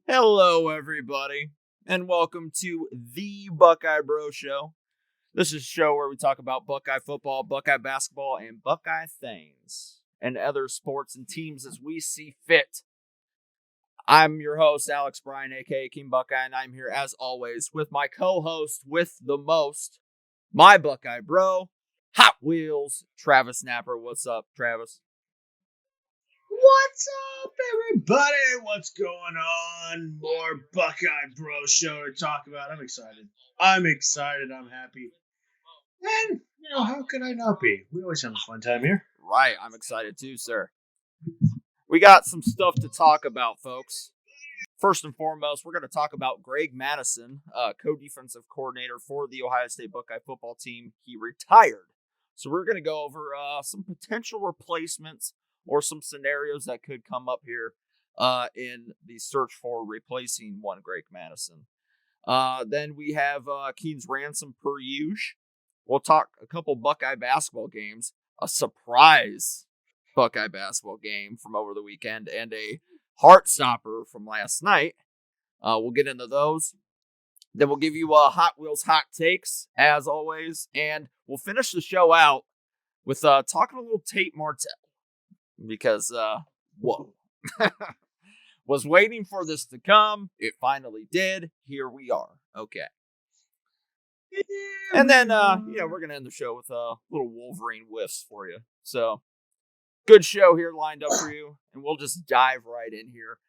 Hello, everybody, and welcome to the Buckeye Bro Show. This is a show where we talk about Buckeye football, Buckeye basketball, and Buckeye things, and other sports and teams as we see fit. I'm your host, Alex Bryan, aka King Buckeye, and I'm here as always with my co-host with the most, my Buckeye Bro, Hot Wheels, Travis Napper. What's up, Travis? What's up, everybody? What's going on? More Buckeye Bro Show to talk about. I'm excited. I'm happy. And, how could I not be? We always have a fun time here. Right, I'm excited too, sir. We got some stuff to talk about, folks. First and foremost, we're going to talk about Greg Mattison, co-defensive coordinator for the Ohio State Buckeye football team. He retired. So we're going to go over some potential replacements or some scenarios that could come up here in the search for replacing one Greg Mattison. Then we have Keen's Ransom per usual. We'll talk a couple Buckeye basketball games, a surprise Buckeye basketball game from over the weekend, and a Heartstopper from last night. We'll get into those. Then we'll give you Hot Wheels hot takes, as always. And we'll finish the show out with talking a little Tate Martell. Because, whoa. Was waiting for this to come. It finally did. Here we are. Okay. And then, we're going to end the show with little Wolverine whiffs for you. So, good show here lined up for you, and we'll just dive right in here.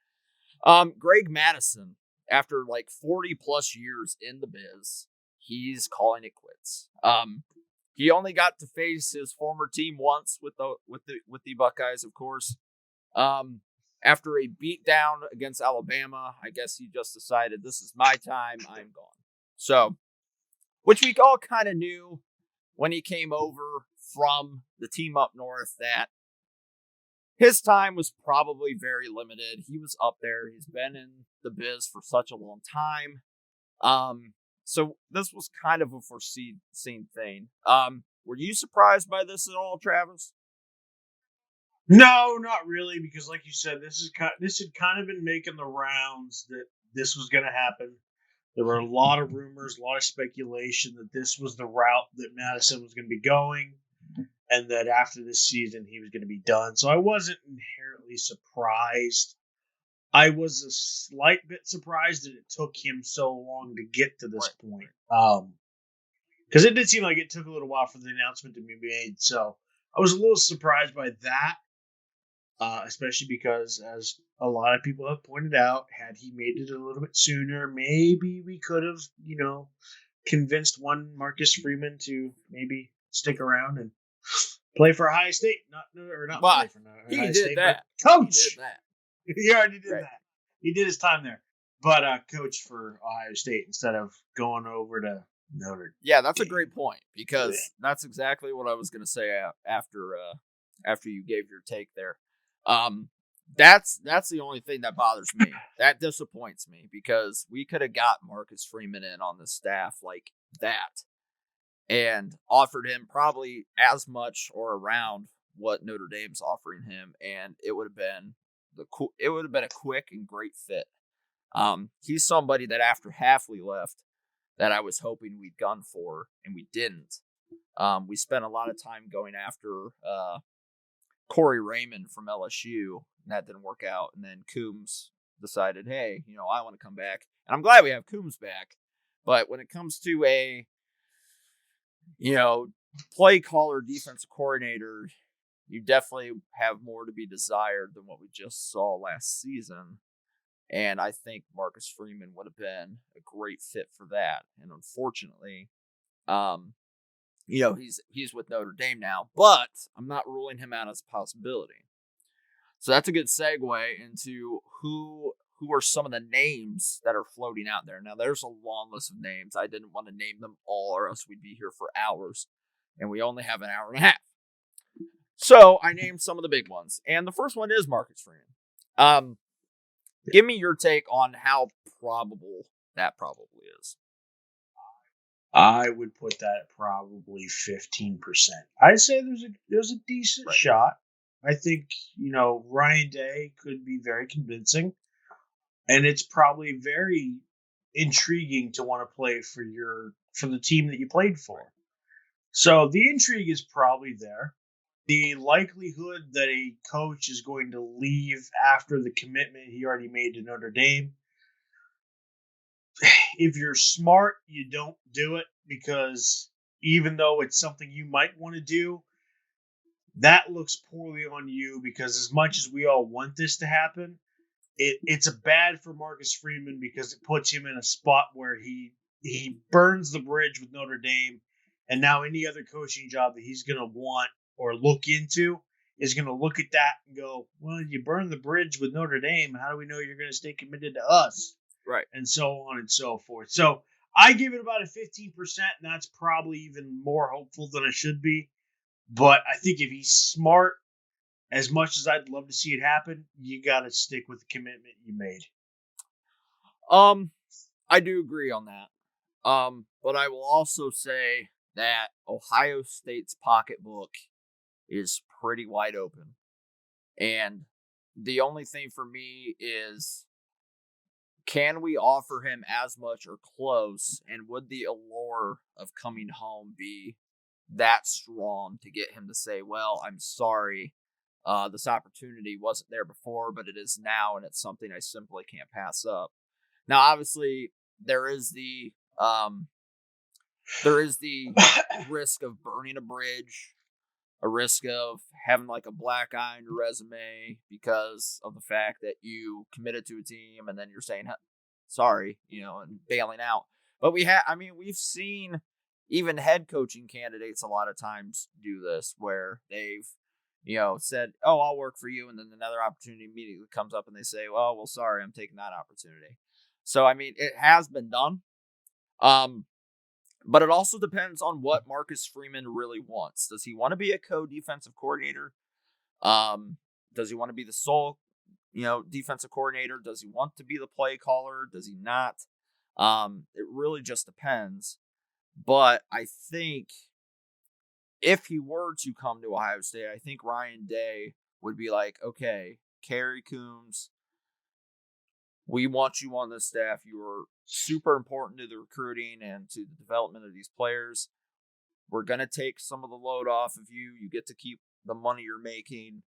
Greg Mattison, after like 40 plus years in the biz, he's calling it quits. He only got to face his former team once with the Buckeyes, of course. After a beatdown against Alabama, I guess he just decided, this is my time, I'm gone. So, which we all kind of knew when he came over from the team up north that his time was probably very limited. He was up there. He's been in the biz for such a long time. So this was kind of a foreseen thing. Were you surprised by this at all, Travis? No, not really, because like you said, this had kind of been making the rounds that this was going to happen. There were a lot of rumors, a lot of speculation that this was the route that Mattison was going to be going, and that after this season he was going to be done. So I wasn't inherently surprised. I was a slight bit surprised that it took him so long to get to this point. Because it did seem like it took a little while for the announcement to be made. So I was a little surprised by that, especially because, as a lot of people have pointed out, had he made it a little bit sooner, maybe we could have, convinced one Marcus Freeman to maybe stick around and play for Ohio State. Not play for Ohio State, that. Coach. He did that. He already did Right. that. He did his time there. But coach for Ohio State instead of going over to Notre Dame. Yeah, that's a great point, because that's exactly what I was going to say after you gave your take there. That's the only thing that bothers me. That disappoints me, because we could have got Marcus Freeman in on the staff like that and offered him probably as much or around what Notre Dame's offering him, and it would have been a quick and great fit. He's somebody that after Hafley left that I was hoping we'd gun for, and we didn't. We spent a lot of time going after Corey Raymond from LSU, and that didn't work out. And then Coombs decided, hey, I want to come back. And I'm glad we have Coombs back. But when it comes to a, play caller, defensive coordinator, you definitely have more to be desired than what we just saw last season. And I think Marcus Freeman would have been a great fit for that. And unfortunately, he's with Notre Dame now, but I'm not ruling him out as a possibility. So that's a good segue into who are some of the names that are floating out there. Now, there's a long list of names. I didn't want to name them all, or else we'd be here for hours, and we only have an hour and a half. So I named some of the big ones, and the first one is Marcus Freeman. Give me your take on how probable that probably is. I would put that at probably 15%. I'd say there's a decent shot. I think, Ryan Day could be very convincing, and it's probably very intriguing to want to play for the team that you played for. So the intrigue is probably there. The likelihood that a coach is going to leave after the commitment he already made to Notre Dame, if you're smart, you don't do it, because even though it's something you might want to do, that looks poorly on you, because as much as we all want this to happen, it's a bad for Marcus Freeman, because it puts him in a spot where he burns the bridge with Notre Dame, and now any other coaching job that he's going to want or look into is going to look at that and go, well, you burned the bridge with Notre Dame. How do we know you're going to stay committed to us? Right. And so on and so forth. So I give it about a 15%, and that's probably even more hopeful than it should be. But I think if he's smart, as much as I'd love to see it happen, you got to stick with the commitment you made. I do agree on that. But I will also say that Ohio State's pocketbook is pretty wide open. And the only thing for me is, can we offer him as much or close? And would the allure of coming home be that strong to get him to say, well, I'm sorry, this opportunity wasn't there before, but it is now, and it's something I simply can't pass up. Now, obviously, there is the risk of burning a bridge, a risk of having like a black eye on your resume because of the fact that you committed to a team and then you're saying sorry, and bailing out. But we've seen even head coaching candidates a lot of times do this, where they've said, oh, I'll work for you, and then another opportunity immediately comes up and they say, well, sorry, I'm taking that opportunity. So it has been done. But it also depends on what Marcus Freeman really wants. Does he want to be a co-defensive coordinator? Does he want to be the sole, defensive coordinator? Does he want to be the play caller? Does he not? It really just depends. But I think if he were to come to Ohio State, I think Ryan Day would be like, okay, Kerry Coombs, we want you on the staff. You are super important to the recruiting and to the development of these players. We're going to take some of the load off of you. You get to keep the money you're making.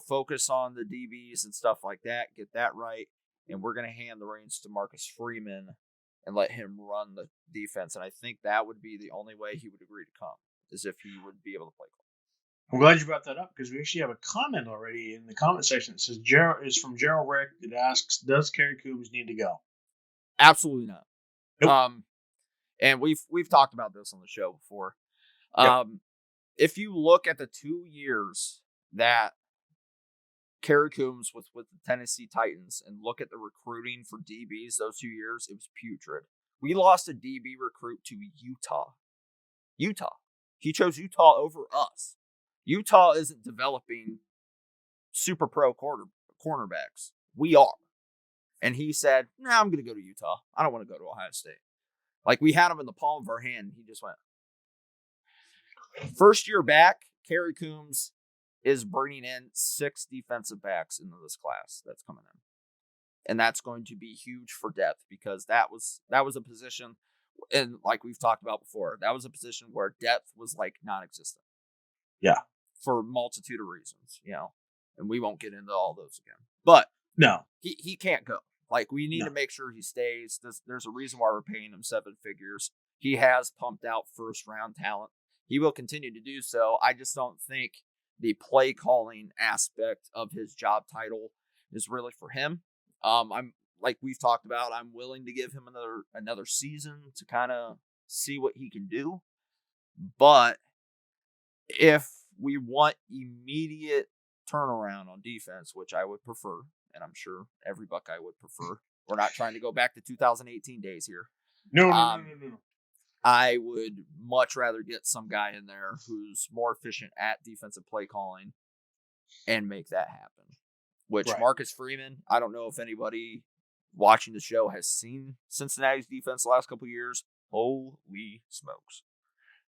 Focus on the DBs and stuff like that. Get that right. And we're going to hand the reins to Marcus Freeman and let him run the defense. And I think that would be the only way he would agree to come, is if he would be able to play. I'm glad you brought that up, because we actually have a comment already in the comment section that says, is from Gerald Rick, that asks, does Kerry Coombs need to go? Absolutely not. Nope. And we've talked about this on the show before. Yep. If you look at the 2 years that Kerry Coombs was with the Tennessee Titans and look at the recruiting for DBs those 2 years, it was putrid. We lost a DB recruit to Utah. He chose Utah over us. Utah isn't developing super pro cornerbacks. We are. And he said, nah, I'm going to go to Utah. I don't want to go to Ohio State. Like, we had him in the palm of our hand. He just went. First year back, Kerry Coombs is bringing in 6 defensive backs into this class that's coming in. And that's going to be huge for depth, because that was a position, and like we've talked about before, that was a position where depth was like non-existent. Yeah. For a multitude of reasons, and we won't get into all those again. But no, he can't go. Like, we need to make sure he stays. There's a reason why we're paying him 7 figures. He has pumped out first-round talent. He will continue to do so. I just don't think the play calling aspect of his job title is really for him. I'm like we've talked about, I'm willing to give him another season to kind of see what he can do. But if we want immediate turnaround on defense, which I would prefer, and I'm sure every Buckeye would prefer, we're not trying to go back to 2018 days here. No. I would much rather get some guy in there who's more efficient at defensive play calling and make that happen. Which, right. Marcus Freeman, I don't know if anybody watching the show has seen Cincinnati's defense the last couple of years. Holy smokes.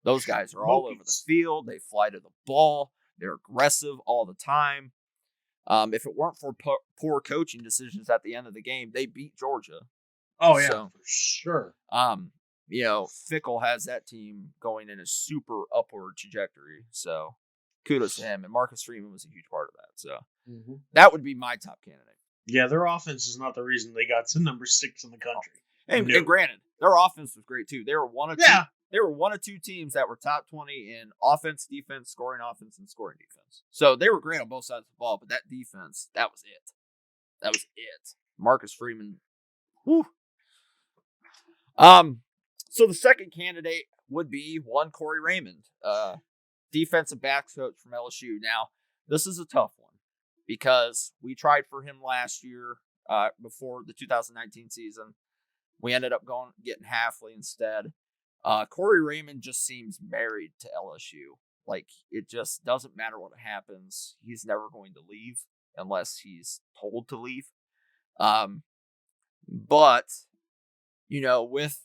Those guys are all over the field. They fly to the ball. They're aggressive all the time. If it weren't for poor coaching decisions at the end of the game, they beat Georgia. Oh, yeah, for sure. Fickle has that team going in a super upward trajectory. So kudos to him. And Marcus Freeman was a huge part of that. So that would be my top candidate. Yeah, their offense is not the reason they got to number 6 in the country. And granted, their offense was great too. They were one of two. They were one of two teams that were top 20 in offense, defense, scoring offense, and scoring defense. So they were great on both sides of the ball. But that defense, that was it. That was it. Marcus Freeman. Whew. So the second candidate would be one Corey Raymond, defensive backs coach from LSU. Now, this is a tough one because we tried for him last year before the 2019 season. We ended up getting Halfley instead. Corey Raymond just seems married to LSU. Like, it just doesn't matter what happens. He's never going to leave unless he's told to leave. But, with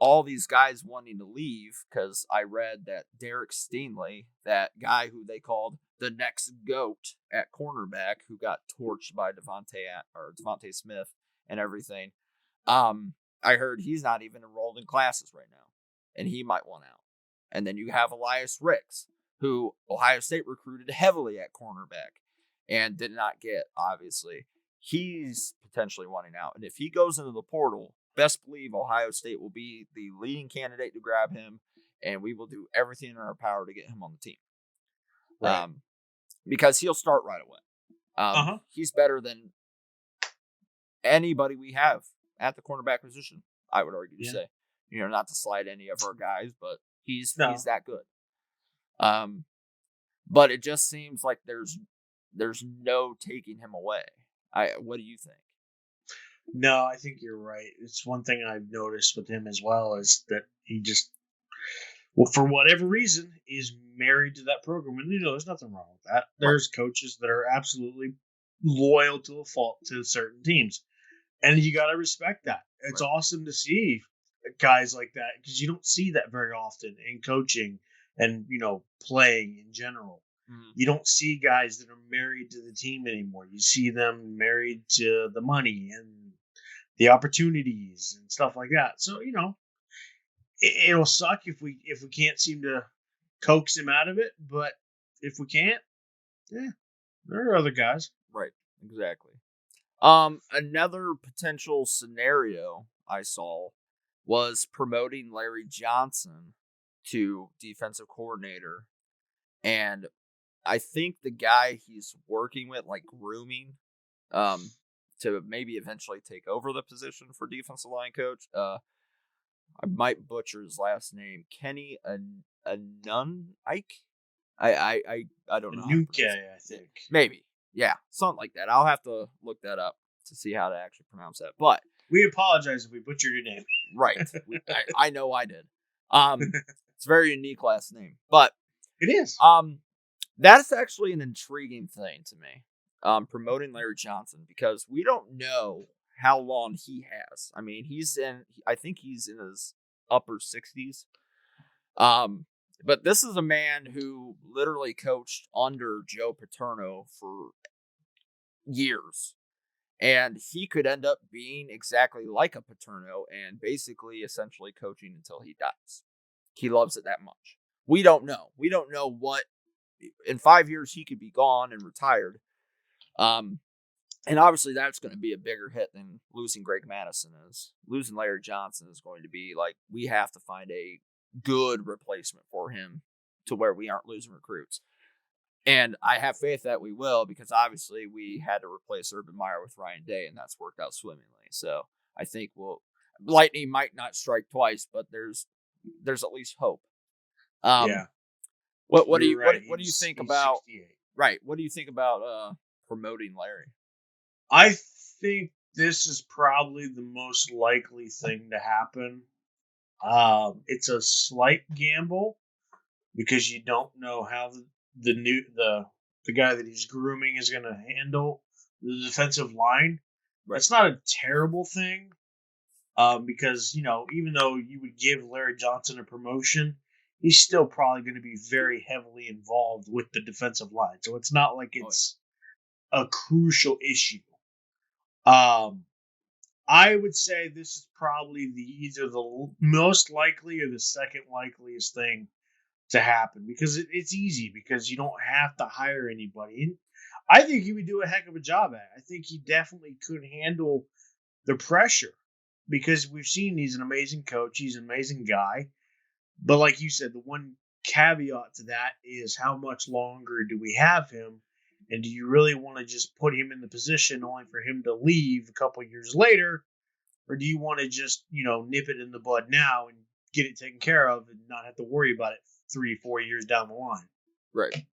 all these guys wanting to leave, because I read that Derek Stingley, that guy who they called the next GOAT at cornerback, who got torched by Devontae Smith and everything, I heard he's not even enrolled in classes right now, and he might want out. And then you have Elias Ricks, who Ohio State recruited heavily at cornerback and did not get, obviously. He's potentially wanting out. And if he goes into the portal, best believe Ohio State will be the leading candidate to grab him, and we will do everything in our power to get him on the team. Right. Because he'll start right away. He's better than anybody we have at the cornerback position, I would argue to say. Not to slide any of our guys, but he's that good. But it just seems like there's no taking him away. What do you think? No, I think you're right. It's one thing I've noticed with him as well is that he just, for whatever reason, is married to that program. And there's nothing wrong with that. There's coaches that are absolutely loyal to a fault to certain teams, and you got to respect that. It's awesome to see guys like that because you don't see that very often in coaching and playing in general. You don't see guys that are married to the team anymore. You see them married to the money and the opportunities and stuff like that. So, it'll suck if we can't seem to coax him out of it. But if we can't, there are other guys. Right. Exactly. Another potential scenario I saw was promoting Larry Johnson to defensive coordinator. And I think the guy he's working with, like grooming, to maybe eventually take over the position for defensive line coach. I might butcher his last name, Kenny Anunike. I don't know. Anuke, I think. Maybe, yeah, something like that. I'll have to look that up to see how to actually pronounce that. But we apologize if we butchered your name. Right, I know I did. It's a very unique last name, but it is. That's actually an intriguing thing to me, promoting Larry Johnson, because we don't know how long he has. I mean, I think he's in his upper 60s. But this is a man who literally coached under Joe Paterno for years. And he could end up being exactly like a Paterno and basically essentially coaching until he dies. He loves it that much. We don't know. We don't know what. In 5 years, he could be gone and retired. And obviously, that's going to be a bigger hit than losing Greg Mattison is. Losing Larry Johnson is going to be like, we have to find a good replacement for him to where we aren't losing recruits. And I have faith that we will, because obviously we had to replace Urban Meyer with Ryan Day, and that's worked out swimmingly. So I think lightning might not strike twice, but there's at least hope. What do you think about 68. Right? What do you think about promoting Larry? I think this is probably the most likely thing to happen. It's a slight gamble because you don't know how the guy that he's grooming is going to handle the defensive line. Right. It's not a terrible thing because even though you would give Larry Johnson a promotion, he's still probably going to be very heavily involved with the defensive line. So it's not like it's a crucial issue. I would say this is probably either the most likely or the second likeliest thing to happen because it's easy because you don't have to hire anybody. And I think he would do a heck of a job at it. I think he definitely could handle the pressure because we've seen he's an amazing coach. He's an amazing guy. But like you said, the one caveat to that is how much longer do we have him? And do you really want to just put him in the position only for him to leave a couple of years later? Or do you want to just, nip it in the bud now and get it taken care of and not have to worry about it 3-4 years down the line? Right.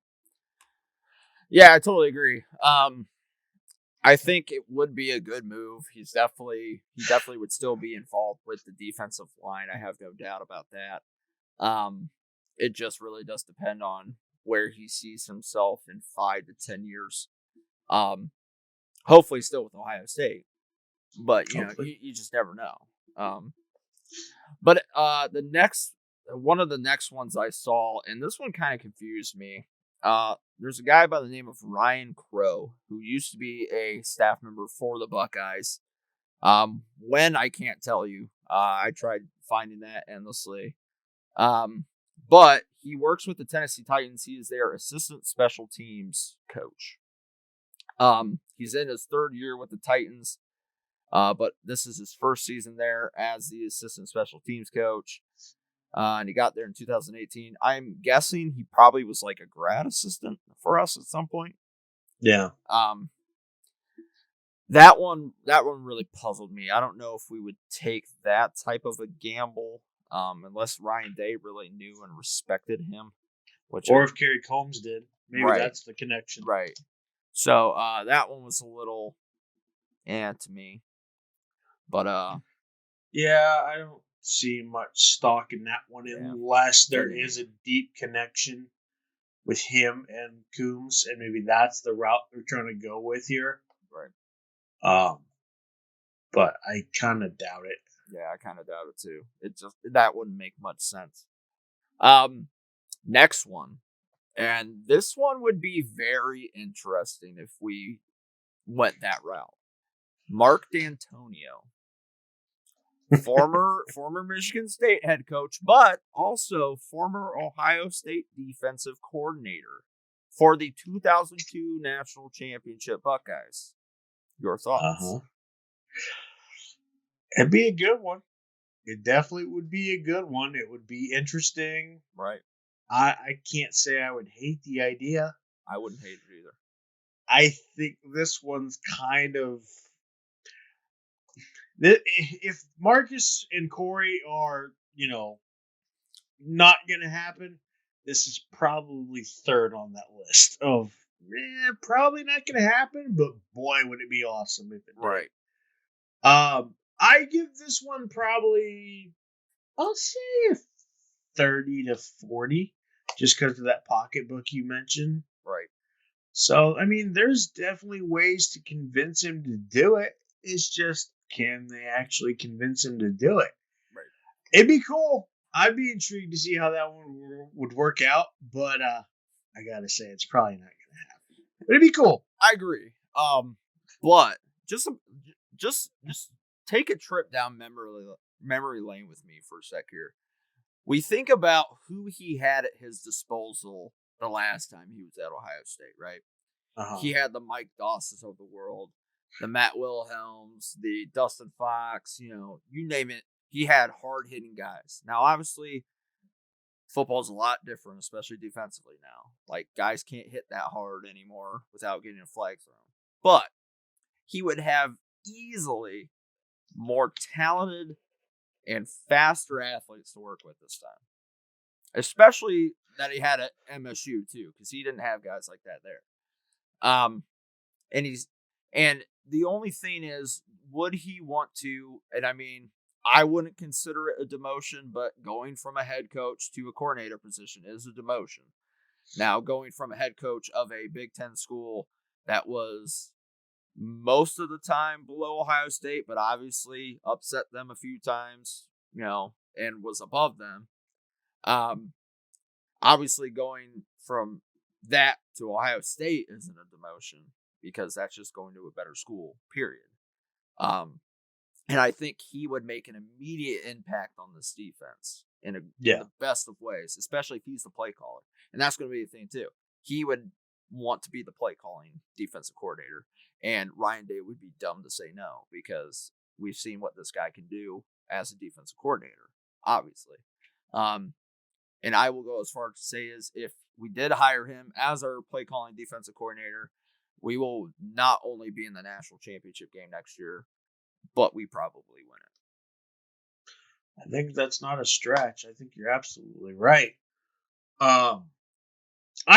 Yeah, I totally agree. I think it would be a good move. He definitely would still be involved with the defensive line. I have no doubt about that. It just really does depend on where he sees himself in 5 to 10 years. Hopefully still with Ohio State, but you just never know. But one of the next ones I saw, and this one kind of confused me. There's a guy by the name of Ryan Crow who used to be a staff member for the Buckeyes. When I can't tell you, I tried finding that endlessly. But he works with the Tennessee Titans. He is their assistant special teams coach. He's in his third year with the Titans. But this is his first season there as the assistant special teams coach. And he got there in 2018. I'm guessing he probably was like a grad assistant for us at some point. Yeah. That one really puzzled me. I don't know if we would take that type of a gamble, unless Ryan Day really knew and respected him. If Kerry Combs did. Maybe that's the connection. Right. So that one was a little to me. But yeah, I don't see much stock in that one unless there is a deep connection with him and Coombs, and maybe that's the route they're trying to go with here. Right. But I kind of doubt it. Yeah, I kind of doubt it too. That wouldn't make much sense. Next one, and this one would be very interesting if we went that route. Mark D'Antonio. former Michigan State head coach, but also former Ohio State defensive coordinator for the 2002 National Championship Buckeyes. Your thoughts? It'd be a good one. It definitely would be a good one. It would be interesting. Right. I can't say I would hate the idea. I wouldn't hate it either. I think this one's kind of... If Marcus and Corey are, not going to happen, this is probably third on that list of probably not going to happen, but boy, would it be awesome if it did. Right. I give this one probably, I'll say a 30 to 40, just because of that pocketbook you mentioned. Right. So, I mean, there's definitely ways to convince him to do it. It's just, can they actually convince him to do it? Right. It'd be cool. I'd be intrigued to see how that one would work out, but I gotta say it's probably not gonna happen. But it'd be cool. I agree. But just take a trip down memory lane with me for a sec here. We think about who he had at his disposal the last time he was at Ohio State, right? He had the Mike Dawsons of the world, the Matt Wilhelms, the Dustin Fox, you name it. He had hard-hitting guys. Now, obviously, football's a lot different, especially defensively now. Like, guys can't hit that hard anymore without getting a flag thrown. But he would have easily more talented and faster athletes to work with this time. Especially that he had at MSU, too, because he didn't have guys like that there. And the only thing is, would he want to, and I mean, I wouldn't consider it a demotion, but going from a head coach to a coordinator position is a demotion. Now, going from a head coach of a Big Ten school that was most of the time below Ohio State, but obviously upset them a few times, and was above them. Obviously, going from that to Ohio State isn't a demotion because that's just going to a better school, period. And I think he would make an immediate impact on this defense in the best of ways, especially if he's the play caller. And that's going to be the thing, too. He would want to be the play calling defensive coordinator. And Ryan Day would be dumb to say no because we've seen what this guy can do as a defensive coordinator, obviously. And I will go as far to say is if we did hire him as our play calling defensive coordinator, we will not only be in the national championship game next year, but we probably win it. I think that's not a stretch. I think you're absolutely right. I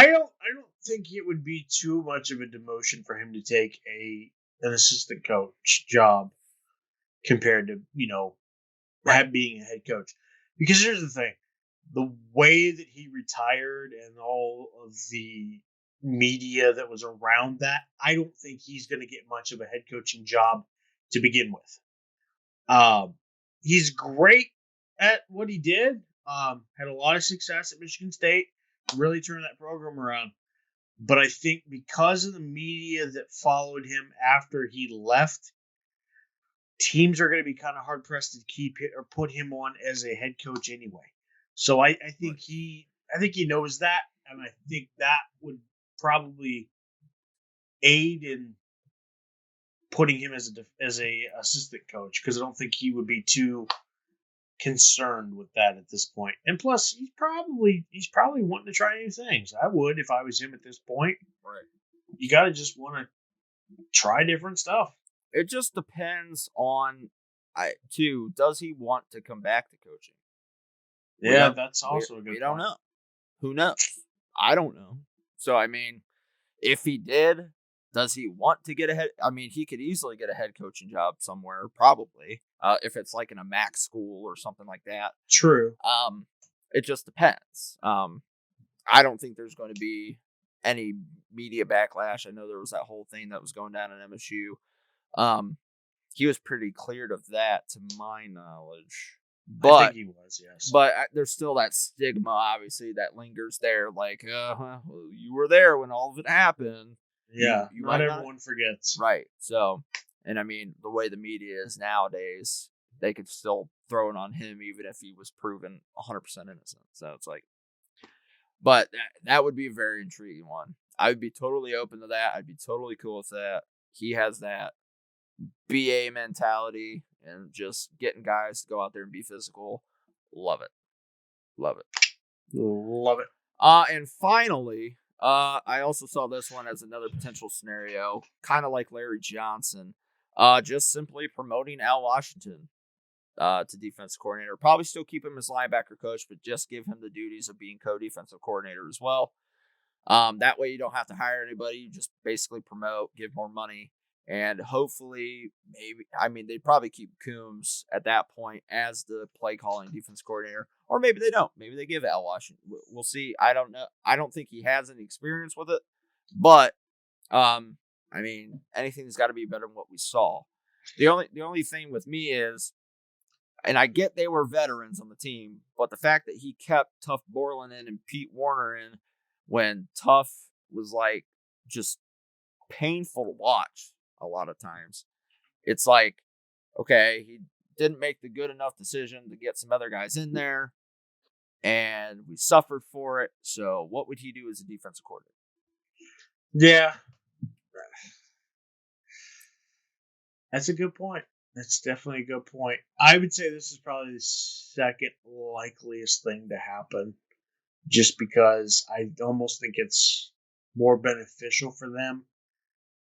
don't think it would be too much of a demotion for him to take an assistant coach job compared to, being a head coach. Because here's the thing. The way that he retired and all of the media that was around that, I don't think he's going to get much of a head coaching job to begin with. He's great at what he did. Had a lot of success at Michigan State. Really turned that program around. But I think because of the media that followed him after he left, teams are going to be kind of hard pressed to keep it or put him on as a head coach anyway. So I think he knows that, and I think that would probably aid in putting him as a assistant coach because I don't think he would be too concerned with that at this point. And plus, he's probably wanting to try new things. I would if I was him at this point. Right. You got to just want to try different stuff. It just depends on, does he want to come back to coaching? Yeah, that's also a good point. We don't know. Who knows? I don't know. So, I mean, if he did, does he want to get ahead? I mean, he could easily get a head coaching job somewhere, probably, if it's like in a MAC school or something like that. True. It just depends. I don't think there's going to be any media backlash. I know there was that whole thing that was going down at MSU. He was pretty cleared of that, to my knowledge. But, I think he was, yes. But there's still that stigma, obviously, that lingers there. Like, you were there when all of it happened. Yeah, not everyone forgets. Right. So, and I mean, the way the media is nowadays, they could still throw it on him even if he was proven 100% innocent. So it's like, but that would be a very intriguing one. I would be totally open to that. I'd be totally cool with that. He has that BA mentality and just getting guys to go out there and be physical. Love it. Love it. Love it. And finally, I also saw this one as another potential scenario, kind of like Larry Johnson, just simply promoting Al Washington to defensive coordinator. Probably still keep him as linebacker coach, but just give him the duties of being co-defensive coordinator as well. That way you don't have to hire anybody. You just basically promote, give more money, and hopefully they'd probably keep Coombs at that point as the play calling defense coordinator, or maybe they don't. Maybe they give Al Washington. We'll see. I don't know. I don't think he has any experience with it, but anything's got to be better than what we saw. The only thing with me is, and I get they were veterans on the team, but the fact that he kept Tough Borland in and Pete Warner in when Tough was like just painful to watch a lot of times. It's like, okay, he didn't make the good enough decision to get some other guys in there, and we suffered for it. So what would he do as a defensive coordinator? Yeah. That's a good point. That's definitely a good point. I would say this is probably the second likeliest thing to happen, just because I almost think it's more beneficial for them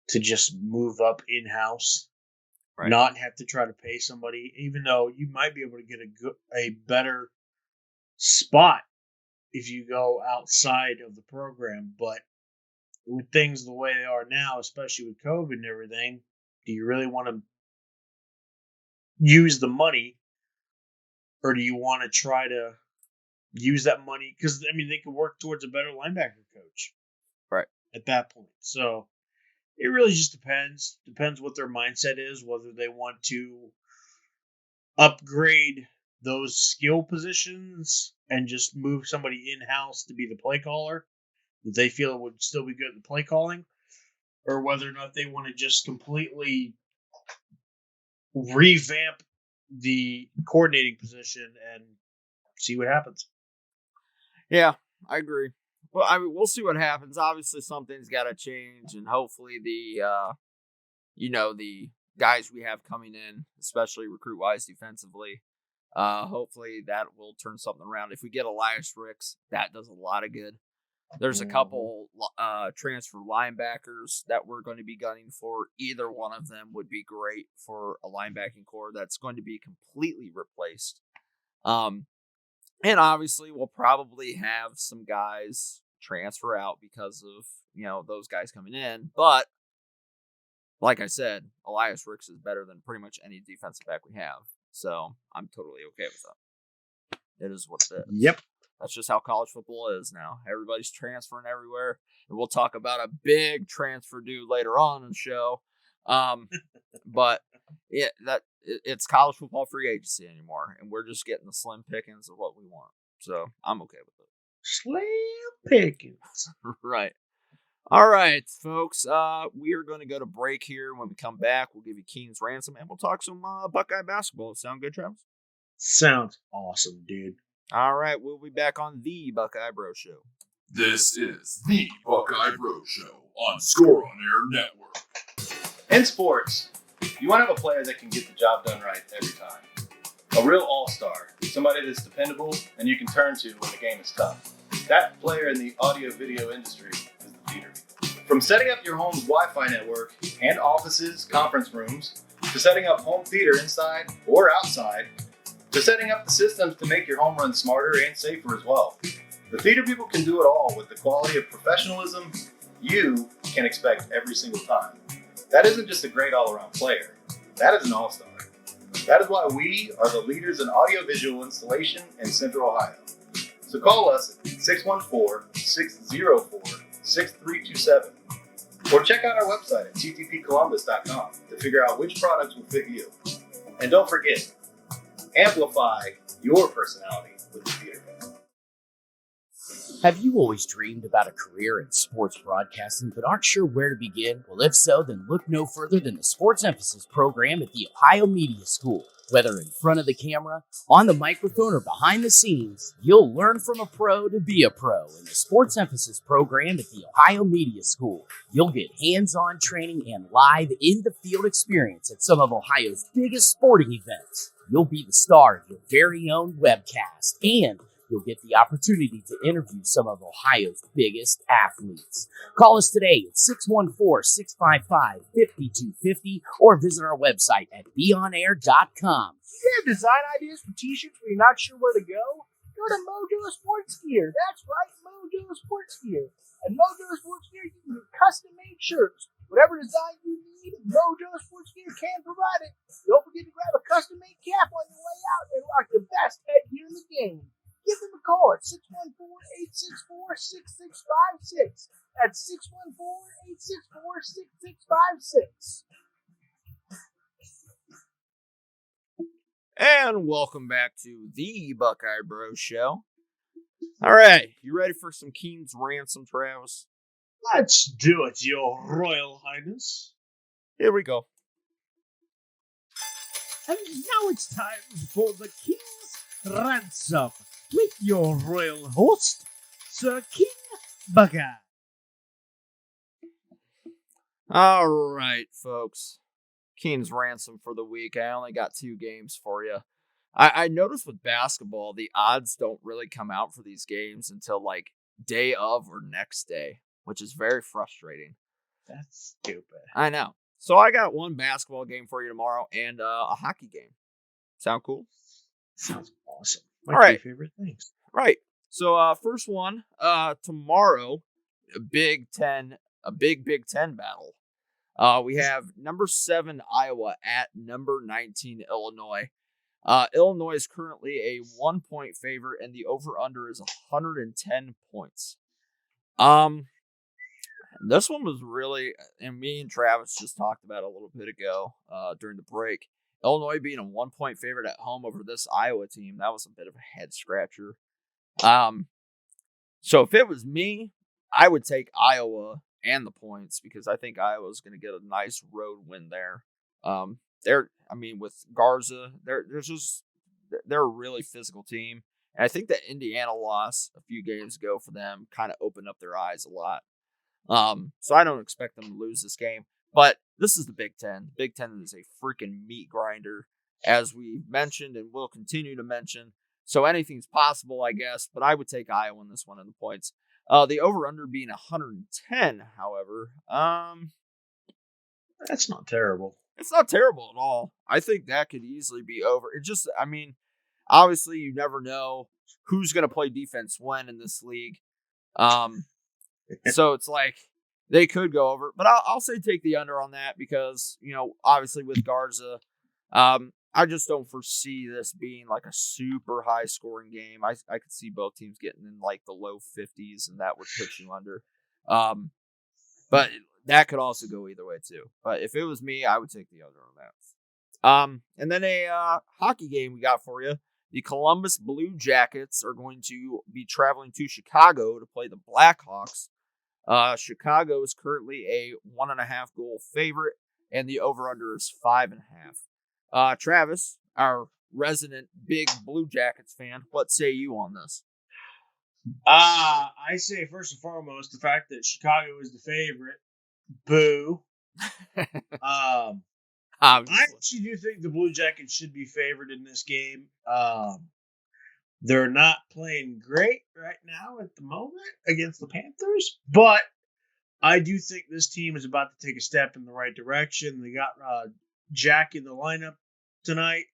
to just move up in-house, right? Not have to try to pay somebody, even though you might be able to get a better spot if you go outside of the program. But with things the way they are now, especially with COVID and everything, do you really want to use the money, or do you want to try to use that money? Because, they could work towards a better linebacker coach. Right. At that point. So it really just depends. Depends what their mindset is, whether they want to upgrade those skill positions and just move somebody in-house to be the play caller that they feel would still be good at the play calling, or whether or not they want to just completely revamp the coordinating position and see what happens. Yeah, I agree. Well, I mean, we'll see what happens. Obviously, something's got to change, and hopefully the the guys we have coming in, especially recruit-wise defensively, hopefully that will turn something around. If we get Elias Ricks, that does a lot of good. There's a couple transfer linebackers that we're going to be gunning for. Either one of them would be great for a linebacking core that's going to be completely replaced. And obviously, we'll probably have some guys transfer out because of, those guys coming in. But, like I said, Elias Ricks is better than pretty much any defensive back we have. So, I'm totally okay with that. It is what it is. Yep. That's just how college football is now. Everybody's transferring everywhere. And we'll talk about a big transfer dude later on in the show. But it's college football free agency anymore, and we're just getting the slim pickings of what we want. So I'm okay with it. Slim pickings. Right. All right, folks. We are going to go to break here. When we come back, we'll give you Keen's ransom, and we'll talk some Buckeye basketball. Sound good, Travis? Sounds awesome, dude. All right, we'll be back on the Buckeye Bro Show. This is the Buckeye Bro Show on Score on Air Network. In sports, you want to have a player that can get the job done right every time. A real all-star, somebody that's dependable and you can turn to when the game is tough. That player in the audio-video industry is the theater. From setting up your home's Wi-Fi network and offices, conference rooms, to setting up home theater inside or outside, to setting up the systems to make your home run smarter and safer as well. The theater people can do it all with the quality of professionalism you can expect every single time. That isn't just a great all-around player. That is an all-star. That is why we are the leaders in audiovisual installation in Central Ohio. So call us at 614-604-6327 or check out our website at ttpcolumbus.com to figure out which products will fit you. And don't forget, amplify your personality with the theater. Have you always dreamed about a career in sports broadcasting but aren't sure where to begin? Well, if so, then look no further than the Sports Emphasis program at the Ohio Media School. Whether in front of the camera, on the microphone, or behind the scenes, you'll learn from a pro to be a pro in the Sports Emphasis program at the Ohio Media School. You'll get hands-on training and live in-the-field experience at some of Ohio's biggest sporting events. You'll be the star of your very own webcast, and you'll get the opportunity to interview some of Ohio's biggest athletes. Call us today at 614-655-5250 or visit our website at beonair.com. You have design ideas for t-shirts where you're not sure where to go? Go to Mojo Sports Gear. That's right, Mojo Sports Gear. At Mojo Sports Gear, you can get custom-made shirts. Whatever design you need, Mojo Sports Gear can provide it. Don't forget to grab a custom-made cap on your way out and rock the best headgear in the game. Give them a call at 614-864-6656. That's 614-864-6656. And welcome back to the Buckeye Bro Show. All right, you ready for some Keen's ransom, Travis? Let's do it, Your Royal Highness. Here we go. And now it's time for the King's Ransom with your royal host, Sir King Buckeye. All right, folks. Keen's ransom for the week. I only got 2 games for you. I noticed with basketball, the odds don't really come out for these games until like day of or next day, which is very frustrating. That's stupid. I know. So I got 1 basketball game for you tomorrow and a hockey game. Sound cool? Sounds awesome. All right. My favorite things. Right. So first one, tomorrow, a Big Ten battle. We have number 7 Iowa at number 19 Illinois. Illinois is currently a 1-point favorite, and the over/under is 110 points. This one was really, and me and Travis just talked about it a little bit ago during the break. Illinois being a 1-point favorite at home over this Iowa team, that was a bit of a head scratcher. So if it was me, I would take Iowa and the points because I think Iowa's going to get a nice road win there. With Garza, they're a really physical team. And I think that Indiana loss a few games ago for them kind of opened up their eyes a lot. So I don't expect them to lose this game. But this is the Big Ten. The Big Ten is a freaking meat grinder, as we mentioned and will continue to mention. So anything's possible, I guess. But I would take Iowa in this one in the points. The over-under being 110, however. That's not terrible. It's not terrible at all. I think that could easily be over. Obviously, you never know who's going to play defense when in this league. So it's like they could go over. But I'll say take the under on that because, obviously with Garza, I just don't foresee this being like a super high scoring game. I could see both teams getting in like the low 50s, and that would put you under. But that could also go either way too. But if it was me, I would take the under on that. And then a hockey game we got for you. The Columbus Blue Jackets are going to be traveling to Chicago to play the Blackhawks. Chicago is currently a 1.5 goal favorite, and the over-under is 5.5. Travis, our resident big Blue Jackets fan, what say you on this? I say first and foremost the fact that Chicago is the favorite. Boo. I actually do think the Blue Jackets should be favored in this game. They're not playing great right now at the moment against the Panthers, but I do think this team is about to take a step in the right direction. They got Jack in the lineup tonight.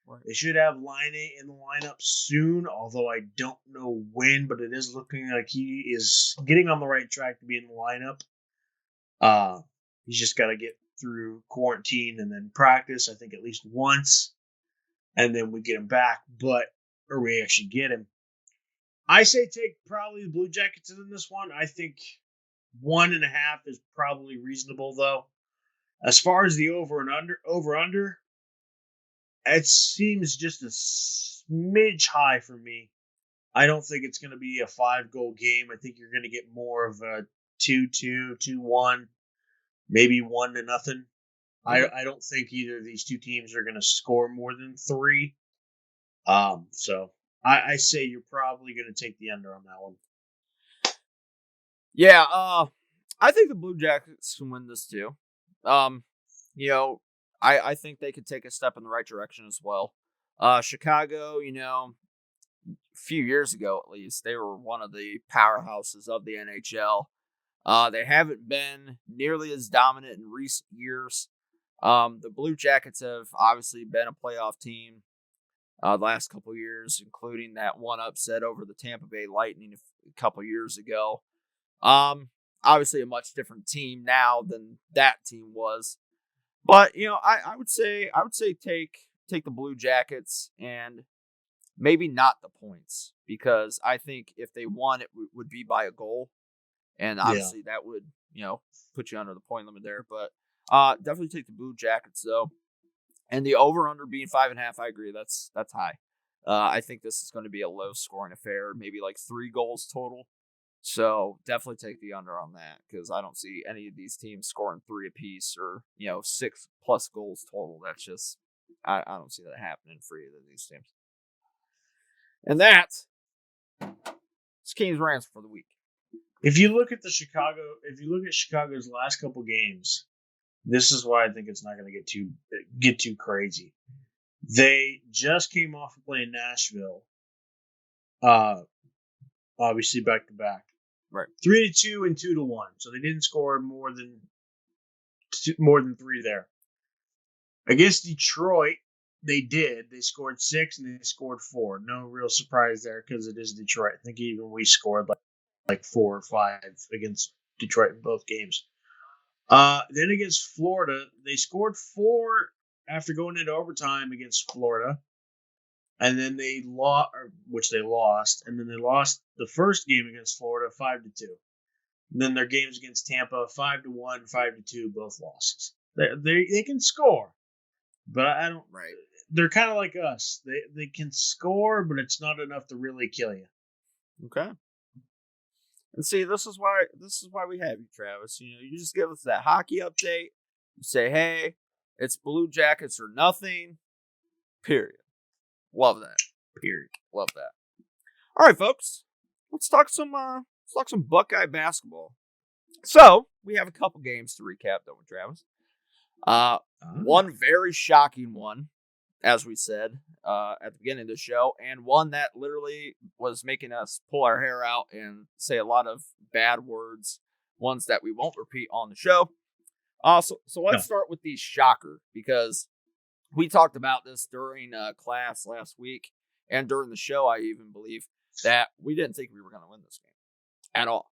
Right. They should have Line in the lineup soon, although I don't know when, but it is looking like he is getting on the right track to be in the lineup. He's just got to get through quarantine and then practice, I think at least once, and then we get him back, or we actually get him. I say take probably the Blue Jackets in this one. I think 1.5 is probably reasonable, though. As far as the over under, it seems just a smidge high for me. I don't think it's going to be a 5-goal game. I think you're going to get more of a 2-2, 2-1, maybe 1-0. I don't think either of these two teams are going to score more than 3. So I say you're probably going to take the under on that one. Yeah, I think the Blue Jackets can win this too. I think they could take a step in the right direction as well. Chicago, a few years ago at least, they were one of the powerhouses of the NHL. They haven't been nearly as dominant in recent years. The Blue Jackets have obviously been a playoff team the last couple of years, including that one upset over the Tampa Bay Lightning a couple years ago. Obviously a much different team now than that team was. But, I would say take the Blue Jackets and maybe not the points, because I think if they won, it would be by a goal. And obviously that would, put you under the point limit there. But definitely take the Blue Jackets, though. And the over-under being 5.5, I agree. That's high. I think this is going to be a low-scoring affair, maybe like 3 goals total. So definitely take the under on that, because I don't see any of these teams scoring 3 apiece or 6+ goals total. That's just I don't see that happening for either of these teams. And that's King's Rants for the week. If you look at Chicago's last couple games, this is why I think it's not going to get too crazy. They just came off of playing Nashville, obviously back to back. Right. 3-2 and 2-1. So they didn't score more than 3 there. Against Detroit, they did. They scored 6 and they scored 4. No real surprise there because it is Detroit. I think even we scored like 4 or 5 against Detroit in both games. Then against Florida, they scored 4 after going into overtime against Florida. And then they lost, and then they lost the first game against Florida 5-2. And then their games against Tampa 5-1, 5-2, both losses. They can score, but I don't. Right. They're kind of like us. They can score, but it's not enough to really kill you. Okay. And see, this is why we have you, Travis. You just give us that hockey update. You say, hey, it's Blue Jackets or nothing. Period. Love that. Period. Love that. All right, folks. Let's talk some Buckeye basketball. So we have a couple games to recap, though, with Travis. One very shocking one, as we said at the beginning of the show, and one that literally was making us pull our hair out and say a lot of bad words, ones that we won't repeat on the show. So let's start with the shocker, because we talked about this during class last week and during the show. I even believe that we didn't think we were going to win this game at all.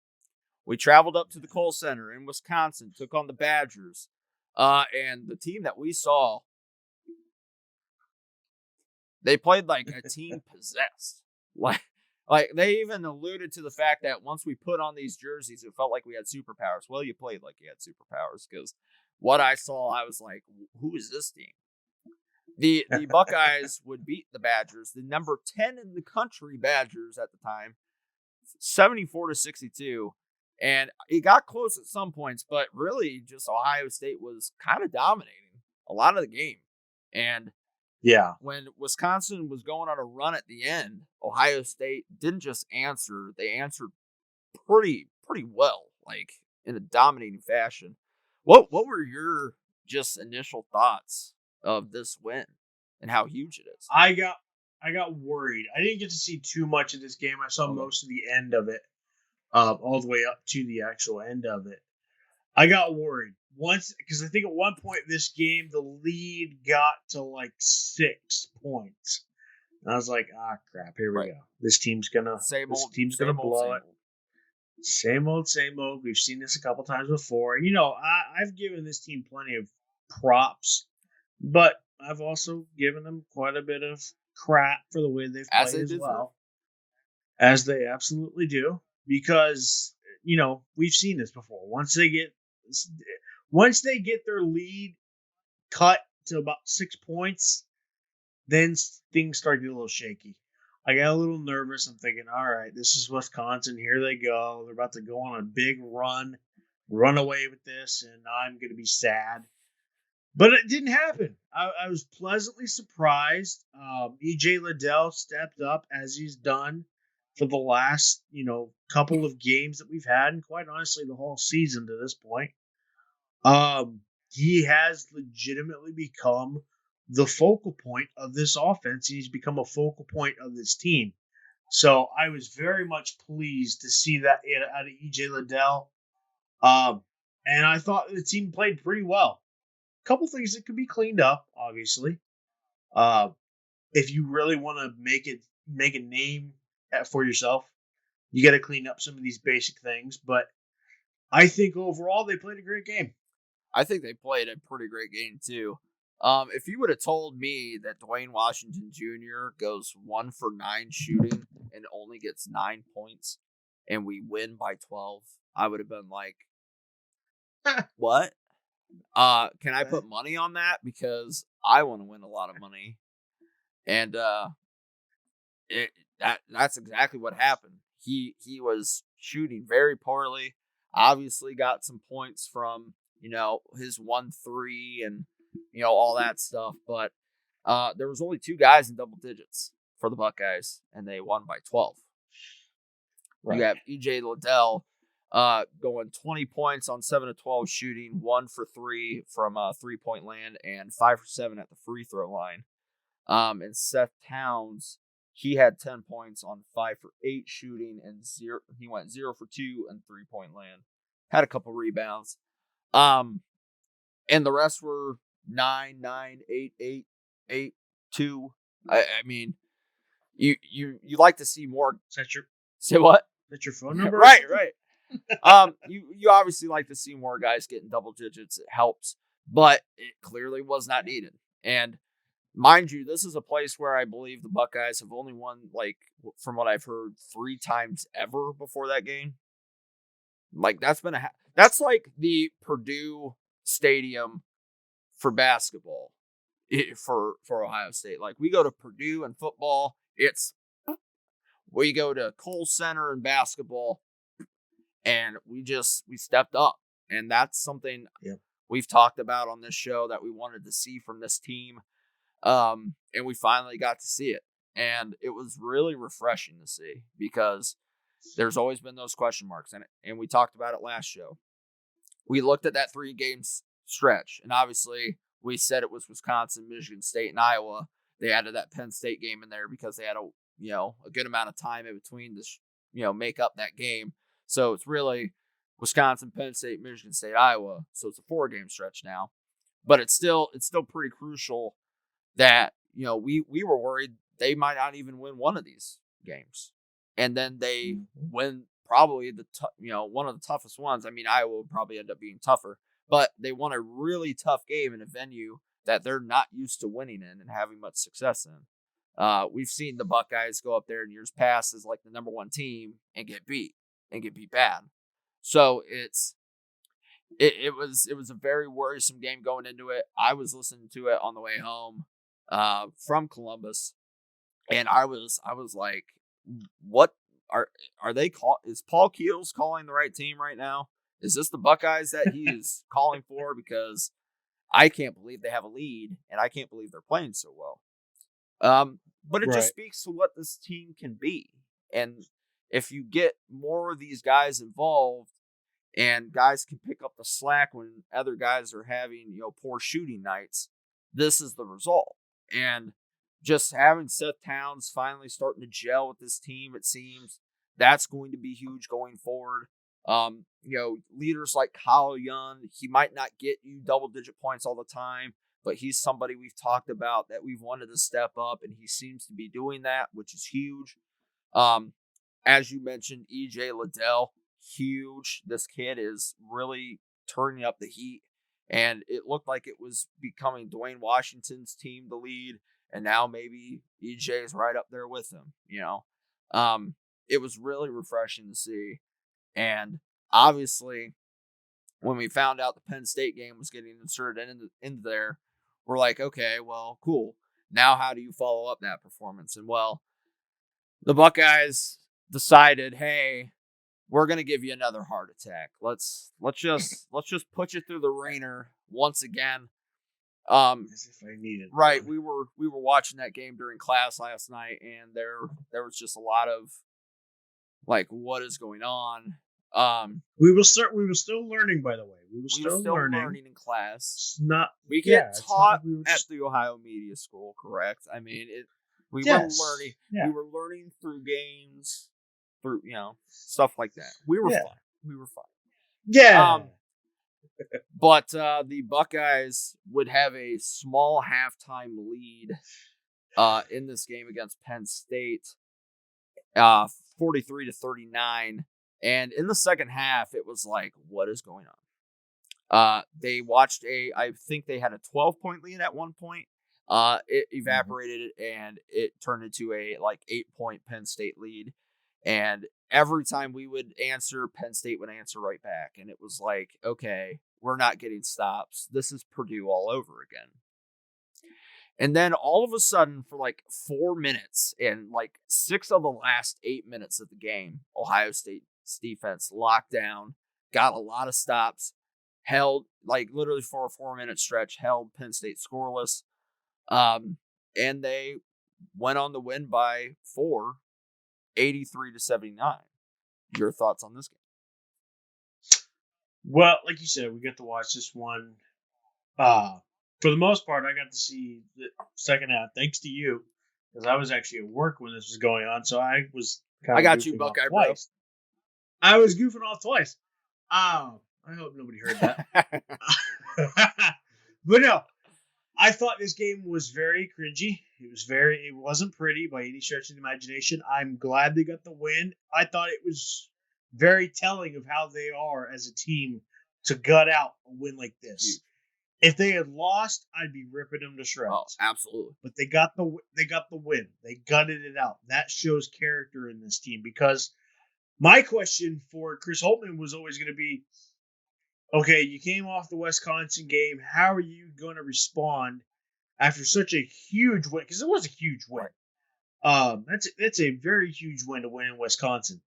We traveled up to the Kohl Center in Wisconsin, took on the Badgers, and the team that we saw, they played like a team possessed. Like they even alluded to the fact that once we put on these jerseys, it felt like we had superpowers. Well, you played like you had superpowers, because what I saw, I was like, who is this team? The Buckeyes would beat the Badgers, the number 10 in the country Badgers at the time, 74-62. And it got close at some points, but really just Ohio State was kind of dominating a lot of the game. And yeah, when Wisconsin was going on a run at the end, Ohio State didn't just answer, they answered pretty well, like in a dominating fashion. What were your just initial thoughts of this win and how huge it is? I got worried. I didn't get to see too much of this game. I saw most of the end of it, all the way up to the actual end of it. I got worried once, because I think at one point in this game the lead got to like 6 points, and I was like, crap, here we go. This team's gonna blow it. Same old. We've seen this a couple times before. I've given this team plenty of props, but I've also given them quite a bit of crap for the way they've played as well. As they absolutely do, because we've seen this before. Once they get their lead cut to about 6 points, then things start to get a little shaky. I got a little nervous. I'm thinking, all right, this is Wisconsin. Here they go. They're about to go on a big run away with this, and I'm going to be sad. But it didn't happen. I was pleasantly surprised. E.J. Liddell stepped up, as he's done for the last, couple of games that we've had, and quite honestly, the whole season to this point. He has legitimately become the focal point of this offense. He's become a focal point of this team. So I was very much pleased to see that out of E.J. Liddell. And I thought the team played pretty well. A couple things that could be cleaned up, obviously. If you really want to make a name for yourself, you got to clean up some of these basic things. But I think overall they played a great game. I think they played a pretty great game too. If you would have told me that Dwayne Washington Jr. goes 1 for 9 shooting and only gets 9 points, and we win by 12, I would have been like, what? Can I put money on that? Because I want to win a lot of money. And that's exactly what happened. He was shooting very poorly. Obviously got some points from, his 1-3 and, all that stuff. But there was only 2 guys in double digits for the Buckeyes, and they won by 12. Right. You have E.J. Liddell going 20 points on 7 of 12 shooting, 1 for 3 from 3-point land, and 5 for 7 at the free throw line. And Seth Towns, he had 10 points on 5 for 8 shooting, and he went 0 for 2 and 3-point land. Had a couple rebounds. And the rest were 9, 9, 8, 8, 8, 2. I mean, you like to see more. Say what? That's your phone number? Right. You obviously like to see more guys getting double digits. It helps, but it clearly was not needed. And mind you, this is a place where I believe the Buckeyes have only won, like, from what I've heard, 3 times ever before that game. Like, that's like the Purdue Stadium for basketball. for Ohio State. Like, we go to Purdue in football, we go to Kohl Center in basketball, and we stepped up. And that's something we've talked about on this show that we wanted to see from this team. And we finally got to see it. And it was really refreshing to see, because there's always been those question marks. And we talked about it last show. We looked at that 3 games stretch, and obviously we said it was Wisconsin, Michigan State, and Iowa. They added that Penn State game in there because they had a good amount of time in between to make up that game. So it's really Wisconsin, Penn State, Michigan State, Iowa. So it's a 4-game stretch now, but it's still pretty crucial that we were worried they might not even win one of these games, and then they win probably one of the toughest ones. I mean, Iowa would probably end up being tougher, but they won a really tough game in a venue that they're not used to winning in and having much success in. We've seen the Buckeyes go up there in years past as like the number 1 team and get beat bad. So it was a very worrisome game going into it. I was listening to it on the way home from Columbus, and I was like, what are they is Paul Keels calling the right team right now? Is this the Buckeyes that he is calling for? Because I can't believe they have a lead, and I can't believe they're playing so well. But it just speaks to what this team can be. And if you get more of these guys involved, and guys can pick up the slack when other guys are having, poor shooting nights, this is the result. And just having Seth Towns finally starting to gel with this team, it seems that's going to be huge going forward. Leaders like Kyle Young, he might not get you double-digit points all the time, but he's somebody we've talked about that we've wanted to step up, and he seems to be doing that, which is huge. As you mentioned, EJ Liddell, huge. This kid is really turning up the heat, and it looked like it was becoming Dwayne Washington's team to lead, and now maybe EJ is right up there with him. It was really refreshing to see. And obviously, when we found out the Penn State game was getting inserted into there, we're like, okay, well, cool. Now how do you follow up that performance? And well, the Buckeyes decided, hey, we're gonna give you another heart attack. Let's just put you through the ringer once again. As if I needed. Right, we were watching that game during class last night, and there was just a lot of like, what is going on? We were still learning, by the way. We were still learning in class. We get taught at the Ohio Media School, correct? I mean, we were learning. Yeah. We were learning through games, through stuff like that. We were fine. Yeah. But the Buckeyes would have a small halftime lead in this game against Penn State, 43-39. And in the second half, it was like, what is going on? They watched I think they had a 12-point lead at one point. It evaporated, and it turned into a 8-point Penn State lead. And every time we would answer, Penn State would answer right back. And it was like, okay, we're not getting stops. This is Purdue all over again. And then all of a sudden, for 4 minutes and 6 of the last 8 minutes of the game, Ohio State's defense locked down, got a lot of stops, held, literally for a 4-minute stretch, held Penn State scoreless. And they went on to win by 4, 83-79. Your thoughts on this game? Well, like you said, we got to watch this one. For the most part, I got to see the second half, thanks to you, because I was actually at work when this was going on. So I was I got you, Buckeye Bro. I was goofing off twice. I hope nobody heard that. But no, I thought this game was very cringy. It wasn't pretty by any stretch of the imagination. I'm glad they got the win. I thought it was very telling of how they are as a team to gut out a win like this. If they had lost, I'd be ripping them to shreds. Oh, absolutely. But they got the win. They gutted it out. That shows character in this team, because my question for Chris Holtmann was always going to be, okay, you came off the Wisconsin game. How are you going to respond after such a huge win, because it was a huge win. That's a very huge win to win in Wisconsin.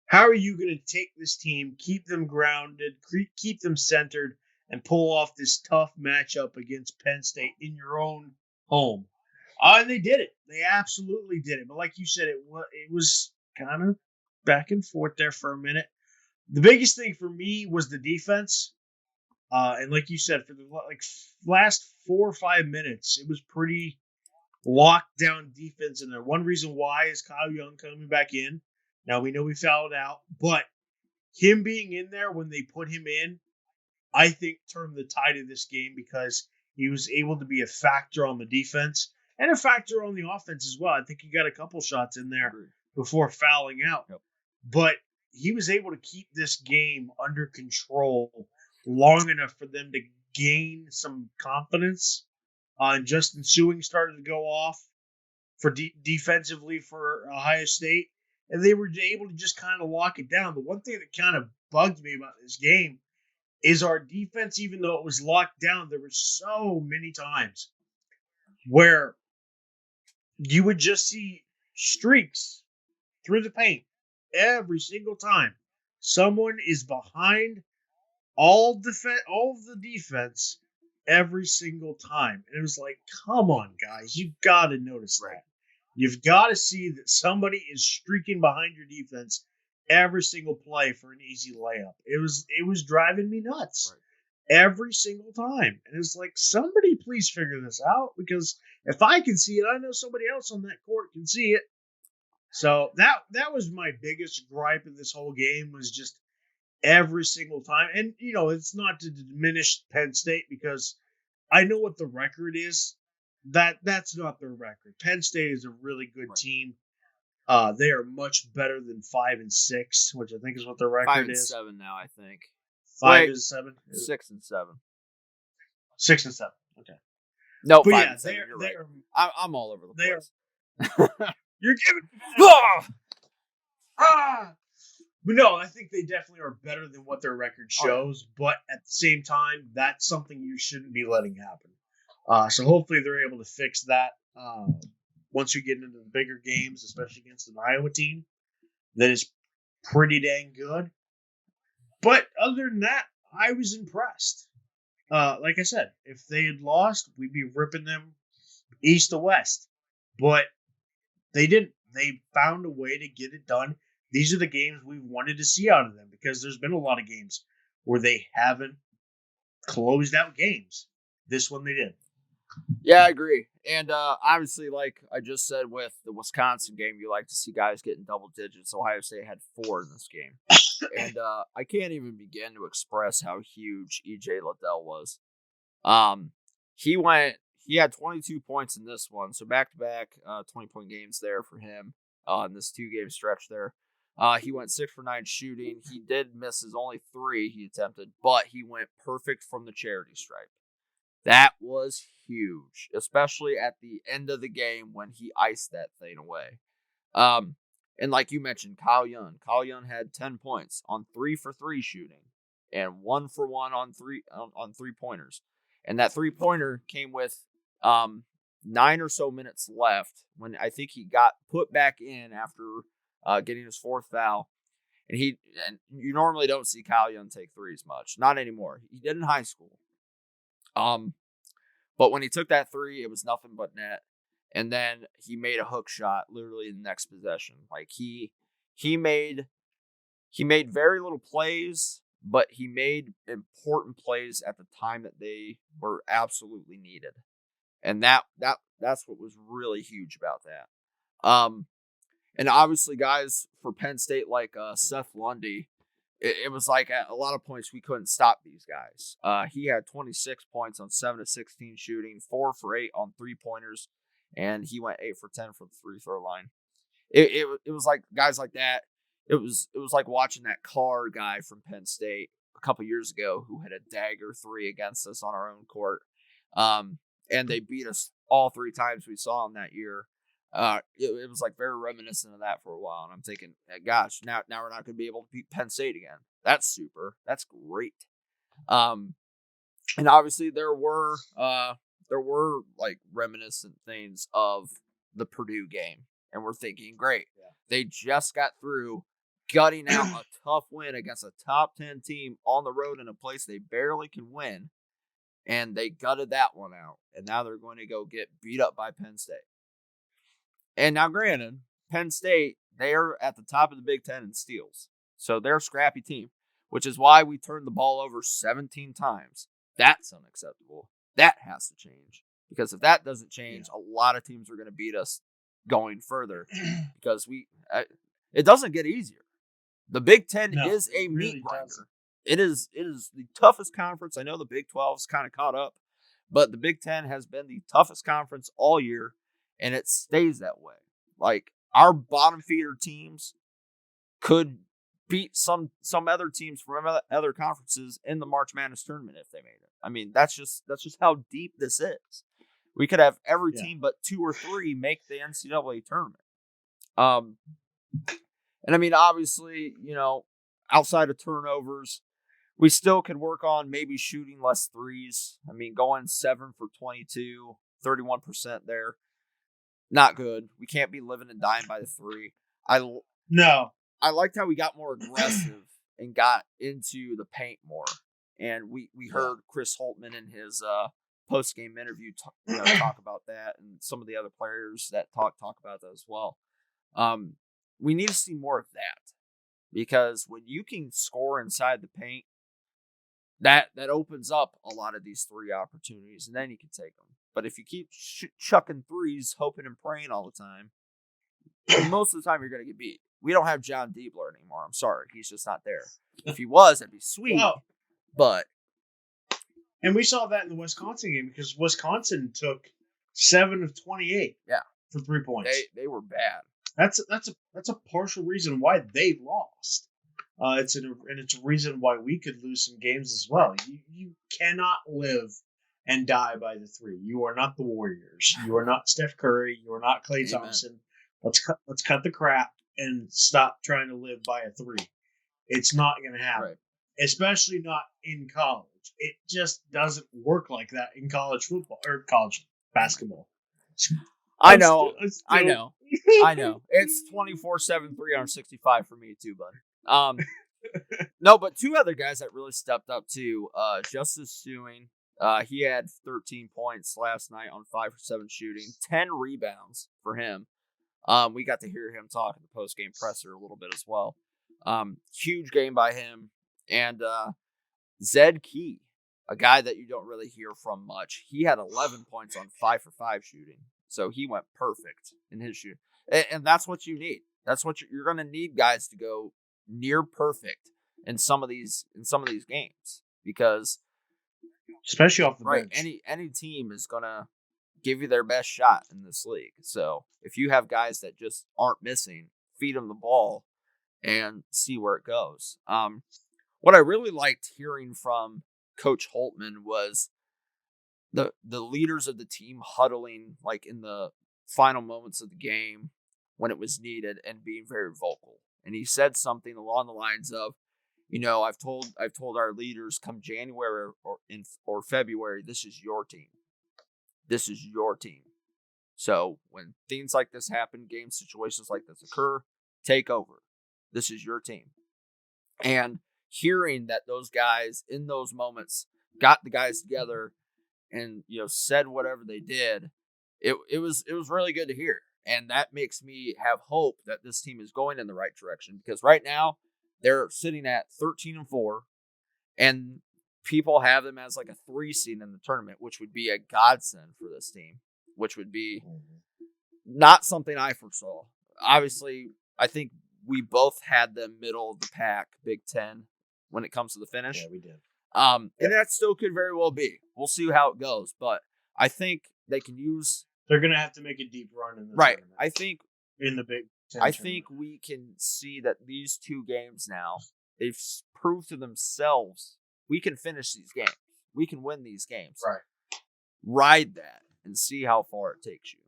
How are you going to take this team, keep them grounded, keep them centered, and pull off this tough matchup against Penn State in your own home? And they did it. They absolutely did it. But like you said, it was kind of back and forth there for a minute. The biggest thing for me was the defense. And like you said, for the last 4 or 5 minutes, it was pretty locked down defense in there. One reason why is Kyle Young coming back in. Now we know we fouled out, but him being in there when they put him in, I think turned the tide of this game because he was able to be a factor on the defense and a factor on the offense as well. I think he got a couple shots in there before fouling out. Yep. But he was able to keep this game under control long enough for them to gain some confidence. And Justin Sewing started to go off for defensively for Ohio State. And they were able to just kind of lock it down. The one thing that kind of bugged me about this game is our defense, even though it was locked down, there were so many times where you would just see streaks through the paint every single time. Someone is behind all of the defense every single time. And it was like, come on, guys, you got to notice that. You've got to see that somebody is streaking behind your defense every single play for an easy layup. It was driving me nuts every single time. And it's like, somebody please figure this out, because if I can see it, I know somebody else on that court can see it. So that was my biggest gripe in this whole game, was just every single time. And, it's not to diminish Penn State, because I know what the record is. That's not their record. Penn State is a really good team. They are much better than 5-6, which I think is what their record is. 5-7 now, I think. 5-7, 6-7. 6-7. Okay. No, but 5-7. Yeah, you're right. I'm all over the place. You're giving. But no, I think they definitely are better than what their record shows. But at the same time, that's something you shouldn't be letting happen. So hopefully they're able to fix that once you get into the bigger games, especially against an Iowa team that is pretty dang good. But other than that, I was impressed. Like I said, if they had lost, we'd be ripping them east to west. But they didn't. They found a way to get it done. These are the games we've wanted to see out of them, because there's been a lot of games where they haven't closed out games. This one they did. Yeah, I agree. And obviously, like I just said with the Wisconsin game, you like to see guys getting double digits. Ohio State had 4 in this game. And I can't even begin to express how huge E.J. Liddell was. He had 22 points in this one. So back-to-back 20-point games there for him in this 2-game stretch there. He went 6 for 9 shooting. He did miss his only 3 he attempted, but he went perfect from the charity stripe. That was huge, especially at the end of the game when he iced that thing away. And like you mentioned, Kyle Young. Kyle Young had 10 points on 3 for 3 shooting and 1 for 1 on 3-pointers. And that 3-pointer came with 9 or so minutes left when I think he got put back in after getting his 4th foul. And you normally don't see Kyle Young take threes much. Not anymore. He did in high school. But when he took that 3, it was nothing but net. And then he made a hook shot literally in the next possession. Like he made very little plays, but he made important plays at the time that they were absolutely needed. And that's what was really huge about that. And obviously, guys, for Penn State, like Seth Lundy, it was like at a lot of points we couldn't stop these guys. He had 26 points on 7 of 16 shooting, 4 for 8 on 3-pointers, and he went 8 for 10 from the free throw line. It was like guys like that. It was like watching that Carr guy from Penn State a couple years ago who had a dagger 3 against us on our own court. And they beat us all 3 times we saw him that year. It was like very reminiscent of that for a while. And I'm thinking, gosh, now we're not going to be able to beat Penn State again. That's super. That's great. And obviously there were there were like reminiscent things of the Purdue game, and we're thinking, great, they just got through gutting out a tough win against a top 10 team on the road in a place they barely can win, and they gutted that one out, and now they're going to go get beat up by Penn State. And now, granted, Penn State, they're at the top of the Big Ten in steals, so they're a scrappy team, which is why we turned the ball over 17 times. That's unacceptable. That has to change, because if that doesn't change, a lot of teams are going to beat us going further, because it doesn't get easier. The Big Ten is a meat grinder. It is the toughest conference. I know the Big 12's kind of caught up, but the Big Ten has been the toughest conference all year, and it stays that way. Like, our bottom feeder teams could beat some other teams from other conferences in the March Madness tournament if they made it. I mean, that's just how deep this is. We could have every team but 2 or 3 make the NCAA tournament. And I mean, obviously, outside of turnovers, we still could work on maybe shooting less threes. I mean, going 7 for 22, 31% there. Not good. We can't be living and dying by the 3. I liked how we got more aggressive and got into the paint more. And we heard Chris Holtmann in his post-game interview talk about that, and some of the other players that talk about that as well. We need to see more of that, because when you can score inside the paint, that opens up a lot of these 3 opportunities, and then you can take them. But if you keep chucking threes, hoping and praying all the time, most of the time you're going to get beat. We don't have John Diebler anymore. I'm sorry. He's just not there. If he was, that'd be sweet. But and we saw that in the Wisconsin game, because Wisconsin took 7 of 28 for 3 points. They were bad. That's a partial reason why they lost. It's a reason why we could lose some games as well. You cannot live and die by the 3. You are not the Warriors. You are not Steph Curry. You are not Klay Thompson. Let's cut the crap and stop trying to live by a 3. It's not going to happen, especially not in college. It just doesn't work like that in college football or college basketball. I know. It's 24/7, 365 for me too, bud. No, but 2 other guys that really stepped up too. Justice Suing, he had 13 points last night on 5 for 7 shooting, 10 rebounds for him. We got to hear him talk in the post-game presser a little bit as well. Huge game by him. And Zed Key, a guy that you don't really hear from much, he had 11 points on 5 for 5 shooting. So he went perfect in his shoot. And that's what you need. That's what you're going to need, guys, to go near perfect in some of these games, because especially off the bench, any team is going to give you their best shot in this league. So if you have guys that just aren't missing, feed them the ball and see where it goes. What I really liked hearing from Coach Holtmann was the leaders of the team huddling like in the final moments of the game when it was needed and being very vocal. And he said something along the lines of, I've told our leaders, come January or February, this is your team. This is your team. So when things like this happen, game situations like this occur, take over. This is your team. And hearing that those guys in those moments got the guys together and said whatever they did, it was really good to hear. And that makes me have hope that this team is going in the right direction, because right now they're sitting at 13-4, and people have them as like a 3 seed in the tournament, which would be a godsend for this team, which would be not something I foresaw. Obviously, I think we both had them middle of the pack, Big Ten, when it comes to the finish. Yeah, we did. And that still could very well be. We'll see how it goes, but I think they can use. They're going to have to make a deep run in the tournament. Tournament. I think in the Big Ten. I think we can see that these 2 games now, they've proved to themselves we can finish these games. We can win these games. Right. Ride that and see how far it takes you.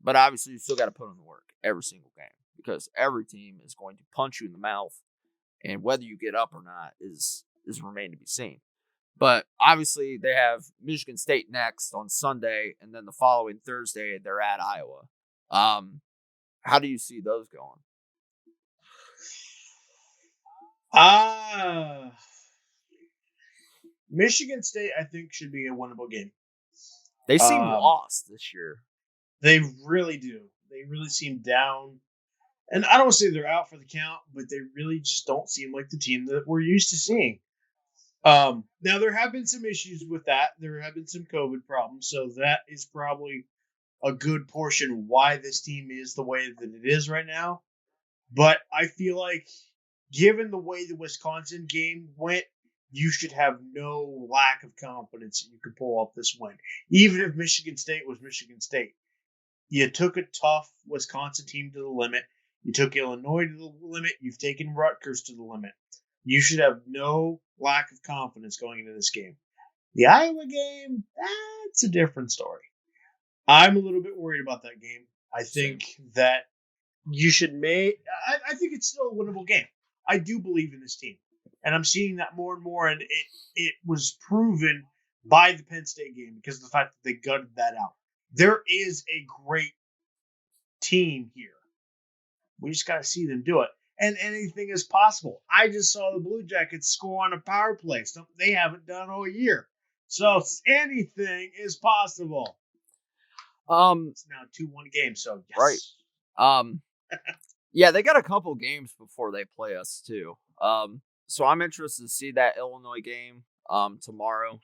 But obviously, you still got to put in the work every single game, because every team is going to punch you in the mouth, and whether you get up or not is remain to be seen. But obviously, they have Michigan State next on Sunday, and then the following Thursday, they're at Iowa. How do you see those going? Michigan State, I think, should be a winnable game. They seem lost this year. They really do. They really seem down. And I don't say they're out for the count, but they really just don't seem like the team that we're used to seeing. Now, there have been some issues with that. There have been some COVID problems, so that is probably a good portion why this team is the way that it is right now. But I feel like, given the way the Wisconsin game went, you should have no lack of confidence that you could pull off this win. Even if Michigan State was Michigan State. You took a tough Wisconsin team to the limit. You took Illinois to the limit. You've taken Rutgers to the limit. You should have no lack of confidence going into this game. The Iowa game, that's a different story. I'm a little bit worried about that game. I think that you should I think it's still a winnable game. I do believe in this team. And I'm seeing that more and more, and it was proven by the Penn State game because of the fact that they gutted that out. There is a great team here. We just got to see them do it. And anything is possible. I just saw the Blue Jackets score on a power play, something they haven't done all year. So anything is possible. It's now a 2-1 game, so yes. Right. Yeah, they got a couple games before they play us too. So I'm interested to see that Illinois game tomorrow.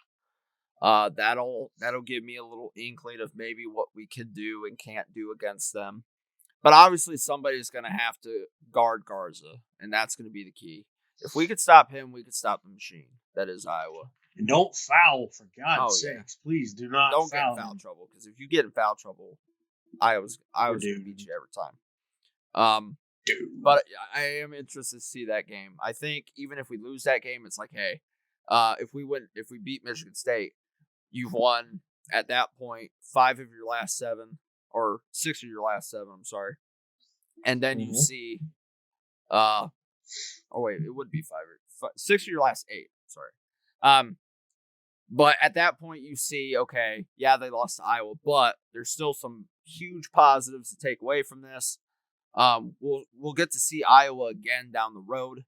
That'll give me a little inkling of maybe what we could do and can't do against them. But obviously somebody's going to have to guard Garza, and that's going to be the key. If we could stop him, we could stop the machine. That is Iowa. And don't foul, for God's sakes. Please do not don't foul. Get in foul trouble, because if you get in foul trouble, Iowa's going to beat you every time. But I am interested to see that game. I think even if we lose that game, it's like, hey, if we beat Michigan State, you've won at that point 5 of your last 7, or 6 of your last 7. I'm sorry, and then you see, it would be 6 of your last 8. Sorry, but at that point you see, okay, yeah, they lost to Iowa, but there's still some huge positives to take away from this. We'll get to see Iowa again down the road,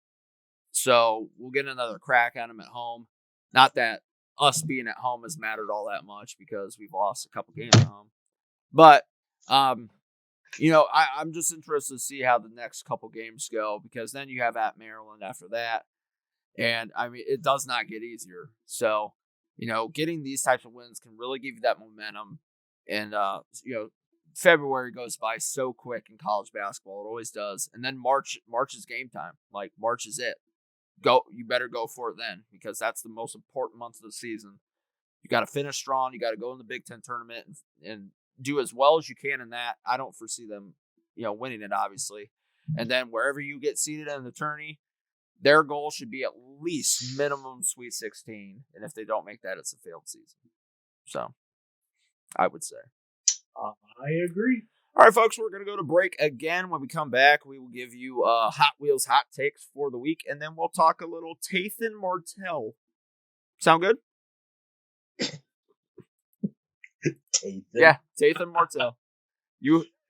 so we'll get another crack at them at home. Not that us being at home has mattered all that much because we've lost a couple games at home, but I'm just interested to see how the next couple games go, because then you have at Maryland after that, and I mean it does not get easier. So getting these types of wins can really give you that momentum, and February goes by so quick in college basketball. It always does. And then March is game time. Like, March is it. You better go for it then, because that's the most important month of the season. You got to finish strong. You got to go in the Big Ten tournament and do as well as you can in that. I don't foresee them, winning it, obviously. And then wherever you get seated in the tourney, their goal should be at least minimum Sweet 16. And if they don't make that, it's a failed season. So, I would say. I agree. All right, folks, we're going to go to break again. When we come back, we will give you Hot Wheels hot takes for the week, and then we'll talk a little Tate and Martell. Sound good? Tate. Yeah, Tate and Martell.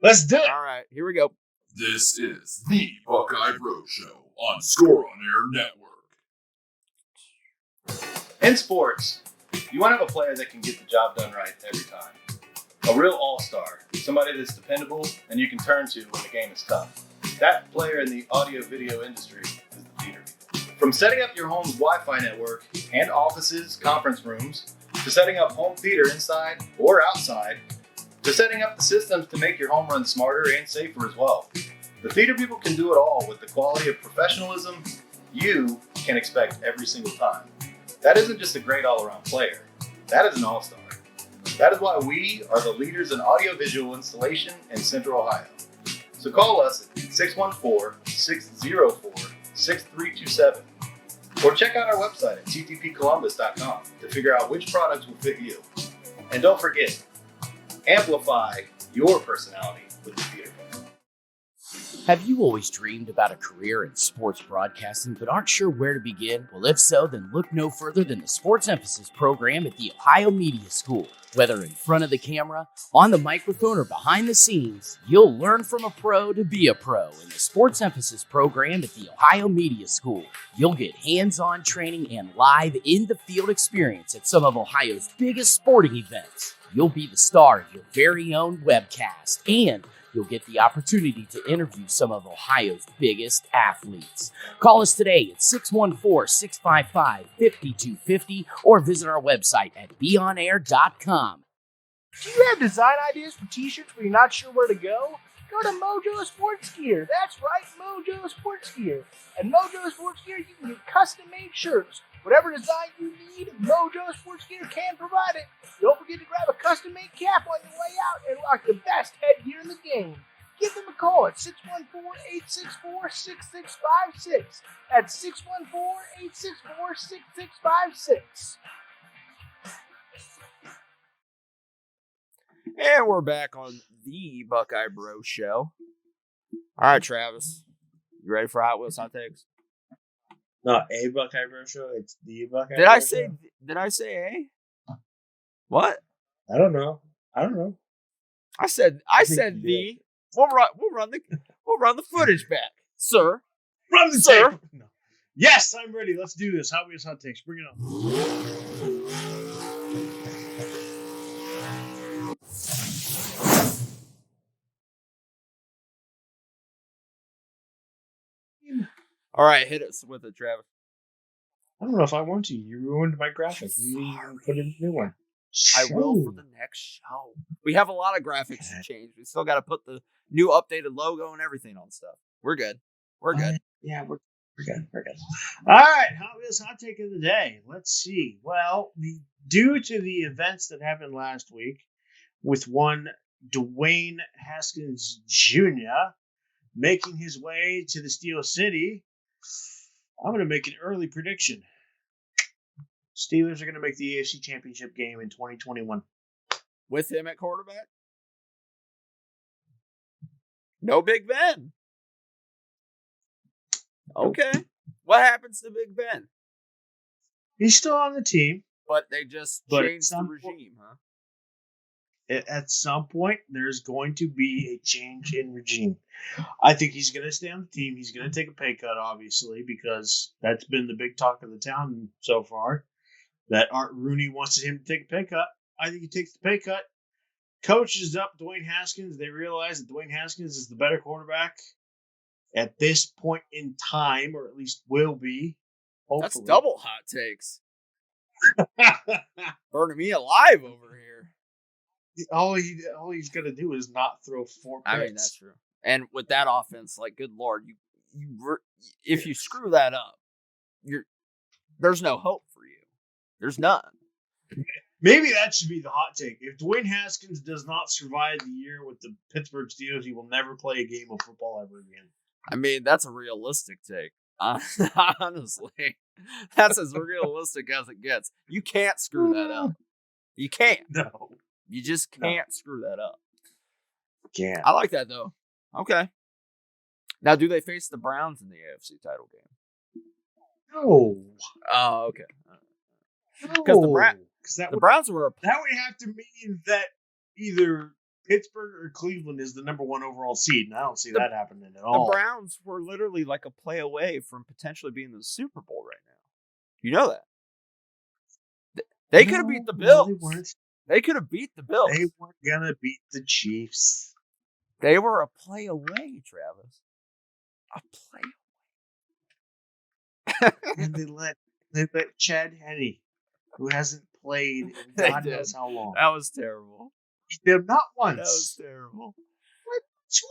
Let's do it. All right, here we go. This is the Buckeye Bro Show on Score on Air Network. In sports, you want to have a player that can get the job done right every time. A real all-star, somebody that's dependable and you can turn to when the game is tough. That player in the audio-video industry is the theater. From setting up your home's Wi-Fi network and offices, conference rooms, to setting up home theater inside or outside, to setting up the systems to make your home run smarter and safer as well. The theater people can do it all with the quality of professionalism you can expect every single time. That isn't just a great all-around player. That is an all-star. That is why we are the leaders in audiovisual installation in Central Ohio. So call us at 614-604-6327 or check out our website at ttpcolumbus.com to figure out which products will fit you. And don't forget, amplify your personality with the theater. Have you always dreamed about a career in sports broadcasting but aren't sure where to begin? Well, if so, then look no further than the Sports Emphasis program at the Ohio Media School. Whether in front of the camera, on the microphone, or behind the scenes, you'll learn from a pro to be a pro in the Sports Emphasis program at the Ohio Media School. You'll get hands-on training and live in-the-field experience at some of Ohio's biggest sporting events. You'll be the star of your very own webcast, and you'll get the opportunity to interview some of Ohio's biggest athletes. Call us today at 614-655-5250 or visit our website at beonair.com. Do you have design ideas for t-shirts where you're not sure where to go? Go to Mojo Sports Gear. That's right, Mojo Sports Gear. At Mojo Sports Gear, you can get custom-made shirts. Whatever design you need, Mojo Sports Gear can provide it. Don't forget to grab a custom-made cap on your way out and rock the best headgear in the game. Give them a call at 614-864-6656. That's 614-864-6656. And we're back on the Buckeye Bro Show. All right, Travis. You ready for Hot Wheels Hot Takes? Not a Buckeye Bro Show. It's the Buckeye Did Bro I Show. say? Did I say A? What? I don't know. I said think you the. We'll run the footage back, sir. Run the Sir. tape. No. Yes, I'm ready. Let's do this. Hot Wheels Hot Takes. Bring it on. All right, hit us with it, Travis. I don't know if I want to. You ruined my graphic. You even put in a new one. I will for the next show. We have a lot of graphics to change. We still got to put the new updated logo and everything on stuff. We're good. We're good. Yeah, we're good. All right, Hot Wheels Hot Take of the day. Let's see. Well, due to the events that happened last week, with one Dwayne Haskins Jr. making his way to the Steel City, I'm going to make an early prediction. Steelers are going to make the AFC Championship game in 2021. With him at quarterback? No Big Ben. Okay. What happens to Big Ben? He's still on the team. But they just But at changed the some regime, huh? At some point, there's going to be a change in regime. I think he's going to stay on the team. He's going to take a pay cut, obviously, because that's been the big talk of the town so far, that Art Rooney wants him to take a pay cut. I think he takes the pay cut, coaches up Dwayne Haskins. They realize that Dwayne Haskins is the better quarterback at this point in time, or at least will be. Hopefully. That's double hot takes. Burning me alive over here. All he's gonna do is not throw 4 picks. I mean, that's true. And with that offense, like, good Lord, if you screw that up, there's no hope for you. There's none. Maybe that should be the hot take. If Dwayne Haskins does not survive the year with the Pittsburgh Steelers, he will never play a game of football ever again. I mean, that's a realistic take. Honestly, that's as realistic as it gets. You can't screw that up. You can't. No. You just can't screw that up. Yeah. I like that, though. Okay. Now, do they face the Browns in the AFC title game? No. Oh, okay. Because the Browns were that would have to mean that either Pittsburgh or Cleveland is the number 1 overall seed, and I don't see that happening at all. The Browns were literally like a play away from potentially being in the Super Bowl right now. You know that. They could have beat the Bills. They could have beat the Bills. They weren't gonna beat the Chiefs. They were a play away, Travis. A play away. And they let Chad Henne, who hasn't played in God knows how long. That was terrible. Not once. That was terrible.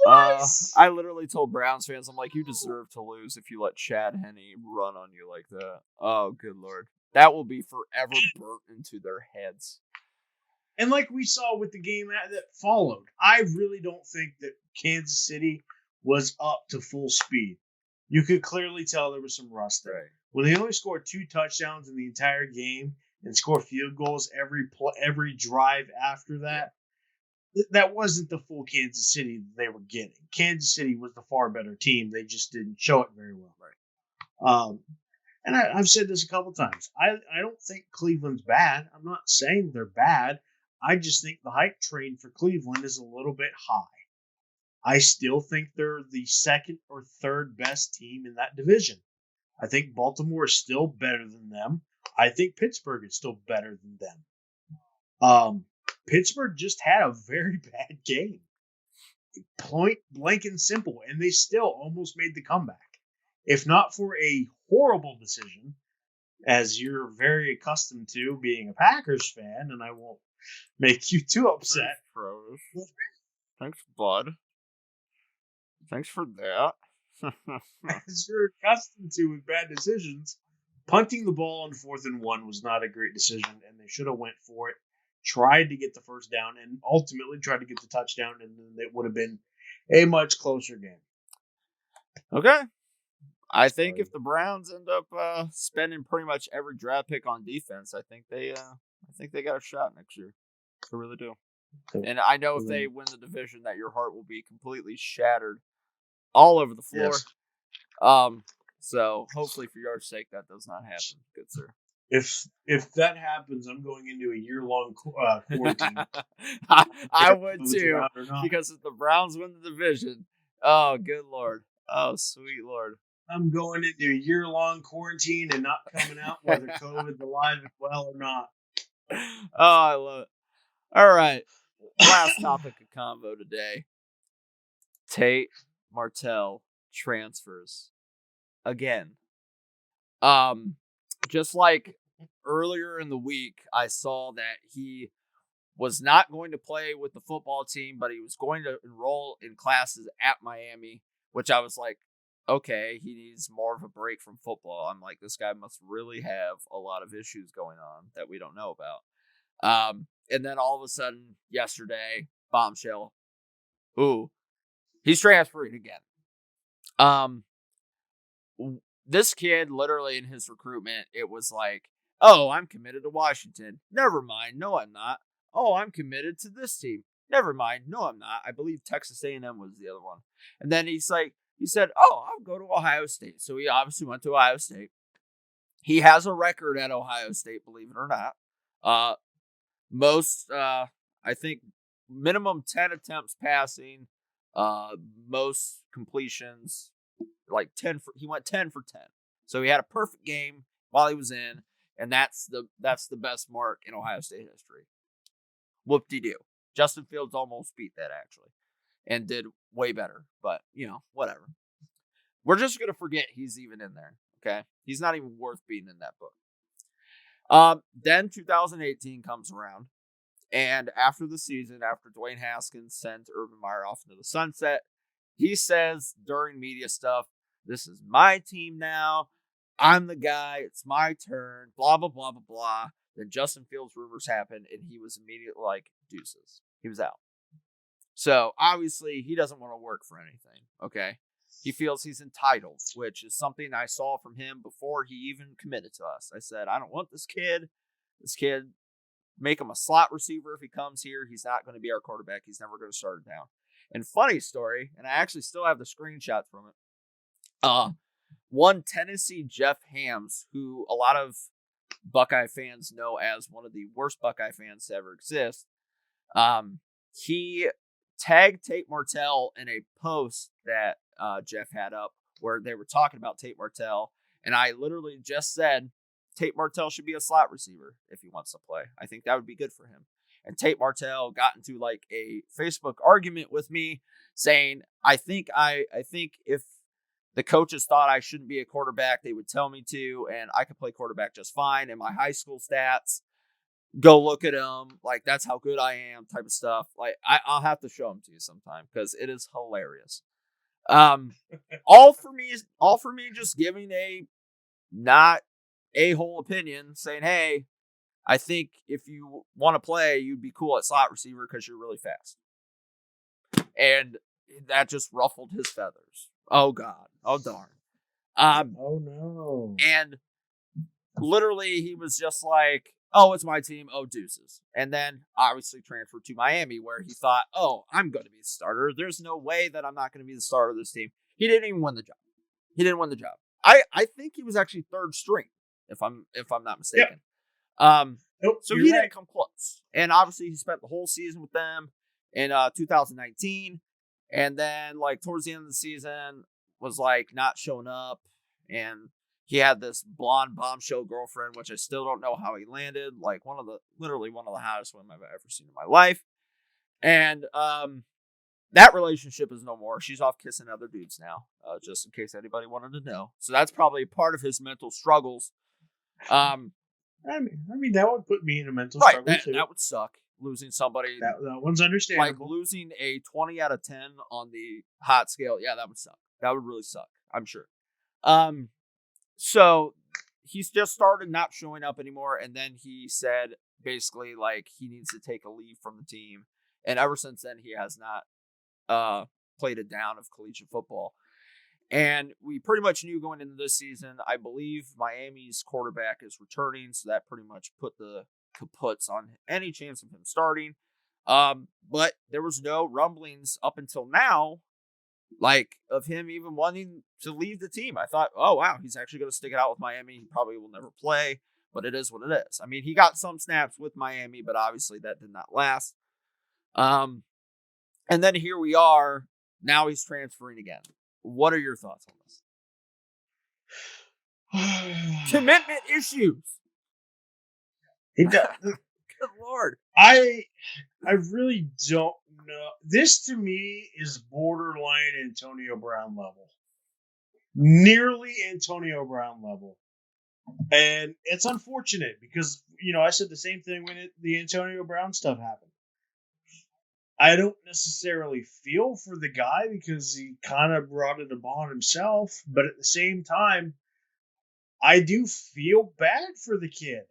Twice. I literally told Browns fans, I'm like, you deserve to lose if you let Chad Henne run on you like that. Oh, good Lord. That will be forever burnt into their heads. And like we saw with the game that followed, I really don't think that Kansas City was up to full speed. You could clearly tell there was some rust there. Right. When they only scored 2 touchdowns in the entire game and score field goals every drive after that, that wasn't the full Kansas City they were getting. Kansas City was the far better team. They just didn't show it very well. Right. And I've said this a couple times. I don't think Cleveland's bad. I'm not saying they're bad. I just think the hype train for Cleveland is a little bit high. I still think they're the second or third best team in that division. I think Baltimore is still better than them. I think Pittsburgh is still better than them. Pittsburgh just had a very bad game. Point blank and simple, and they still almost made the comeback. If not for a horrible decision, as you're very accustomed to being a Packers fan, and I won't make you too upset. Thanks, bud. Thanks for that. As you're accustomed to with bad decisions, punting the ball on 4th and 1 was not a great decision, and they should have went for it. Tried to get the first down, and ultimately tried to get the touchdown, and then it would have been a much closer game. Okay. I think if the Browns end up spending pretty much every draft pick on defense, I think they got a shot next year. I really do. And I know if they win the division, that your heart will be completely shattered all over the floor. Yes. So hopefully, for your sake, that does not happen, good sir. If that happens, I'm going into a year-long quarantine. I would too, because if the Browns win the division, oh, good Lord. Oh, sweet Lord. I'm going into a year-long quarantine and not coming out, whether COVID's alive and well or not. Oh, I love it. All right. Last topic of convo today. Tate Martell transfers. Again. Just like earlier in the week, I saw that he was not going to play with the football team, but he was going to enroll in classes at Miami, which I was like, okay, he needs more of a break from football. I'm like, this guy must really have a lot of issues going on that we don't know about. And then all of a sudden, yesterday, bombshell. Ooh, he's transferring again. This kid, literally in his recruitment, it was like, oh, I'm committed to Washington. Never mind. No, I'm not. Oh, I'm committed to this team. Never mind. No, I'm not. I believe Texas A&M was the other one. And then he said, oh, I'll go to Ohio State. So he obviously went to Ohio State. He has a record at Ohio State, believe it or not. I think, minimum 10 attempts passing, most completions, like 10 he went 10 for 10. So he had a perfect game while he was in, and that's the best mark in Ohio State history. Whoop-de-doo. Justin Fields almost beat that, actually, and did way better, but, whatever. We're just going to forget he's even in there, okay? He's not even worth being in that book. Then 2018 comes around, and after the season, after Dwayne Haskins sent Urban Meyer off into the sunset, he says during media stuff, this is my team now. I'm the guy. It's my turn. Blah, blah, blah, blah, blah. Then Justin Fields rumors happened, and he was immediately like, deuces. He was out. So, obviously, he doesn't want to work for anything, okay? He feels he's entitled, which is something I saw from him before he even committed to us. I said, I don't want this kid. This kid, make him a slot receiver if he comes here. He's not going to be our quarterback. He's never going to start it down. And funny story, and I actually still have the screenshot from it. One Tennessee Jeff Hams, who a lot of Buckeye fans know as one of the worst Buckeye fans to ever exist, he tagged Tate Martell in a post that Jeff had up where they were talking about Tate Martell, and I literally just said Tate Martell should be a slot receiver if he wants to play. I think that would be good for him. And Tate Martell got into like a Facebook argument with me saying, I think if the coaches thought I shouldn't be a quarterback, they would tell me to, and I could play quarterback just fine. And my high school stats, go look at them. Like, that's how good I am, type of stuff. Like, I'll have to show them to you sometime because it is hilarious. All for me just giving a not a-hole opinion saying, hey, I think if you want to play, you'd be cool at slot receiver because you're really fast. And that just ruffled his feathers. Oh, God. Oh, darn. Oh, no. And literally, he was just like, oh, it's my team. Oh, deuces. And then obviously transferred to Miami where he thought, oh, I'm going to be the starter. There's no way that I'm not going to be the starter of this team. He didn't even win the job. I think he was actually third string, if I'm not mistaken. Nope, So he you're right. didn't come close. And obviously he spent the whole season with them in 2019. And then like towards the end of the season was like not showing up. And he had this blonde bombshell girlfriend, which I still don't know how he landed. Like literally one of the hottest women I've ever seen in my life. And that relationship is no more. She's off kissing other dudes now, just in case anybody wanted to know. So that's probably part of his mental struggles. I mean, that would put me in a mental Right, struggle too. that would suck. Losing somebody, That one's understandable. like losing a 20 out of 10 on the hot scale. Yeah, that would suck. That would really suck, I'm sure. So he's just started not showing up anymore. And then he said basically like he needs to take a leave from the team. And ever since then, he has not played it down of collegiate football. And we pretty much knew going into this season, I believe Miami's quarterback is returning. So that pretty much put the kaputs on any chance of him starting. But there was no rumblings up until now, like of him even wanting to leave the team. I thought, oh, wow, he's actually going to stick it out with Miami. He probably will never play, but it is what it is. I mean, he got some snaps with Miami, but obviously that did not last. And then here we are. Now he's transferring again. What are your thoughts on this? Commitment issues. It does. Good Lord. I really don't know. This to me is borderline Antonio Brown level. Nearly Antonio Brown level. And it's unfortunate because, I said the same thing when the Antonio Brown stuff happened. I don't necessarily feel for the guy because he kind of brought it upon himself. But at the same time, I do feel bad for the kid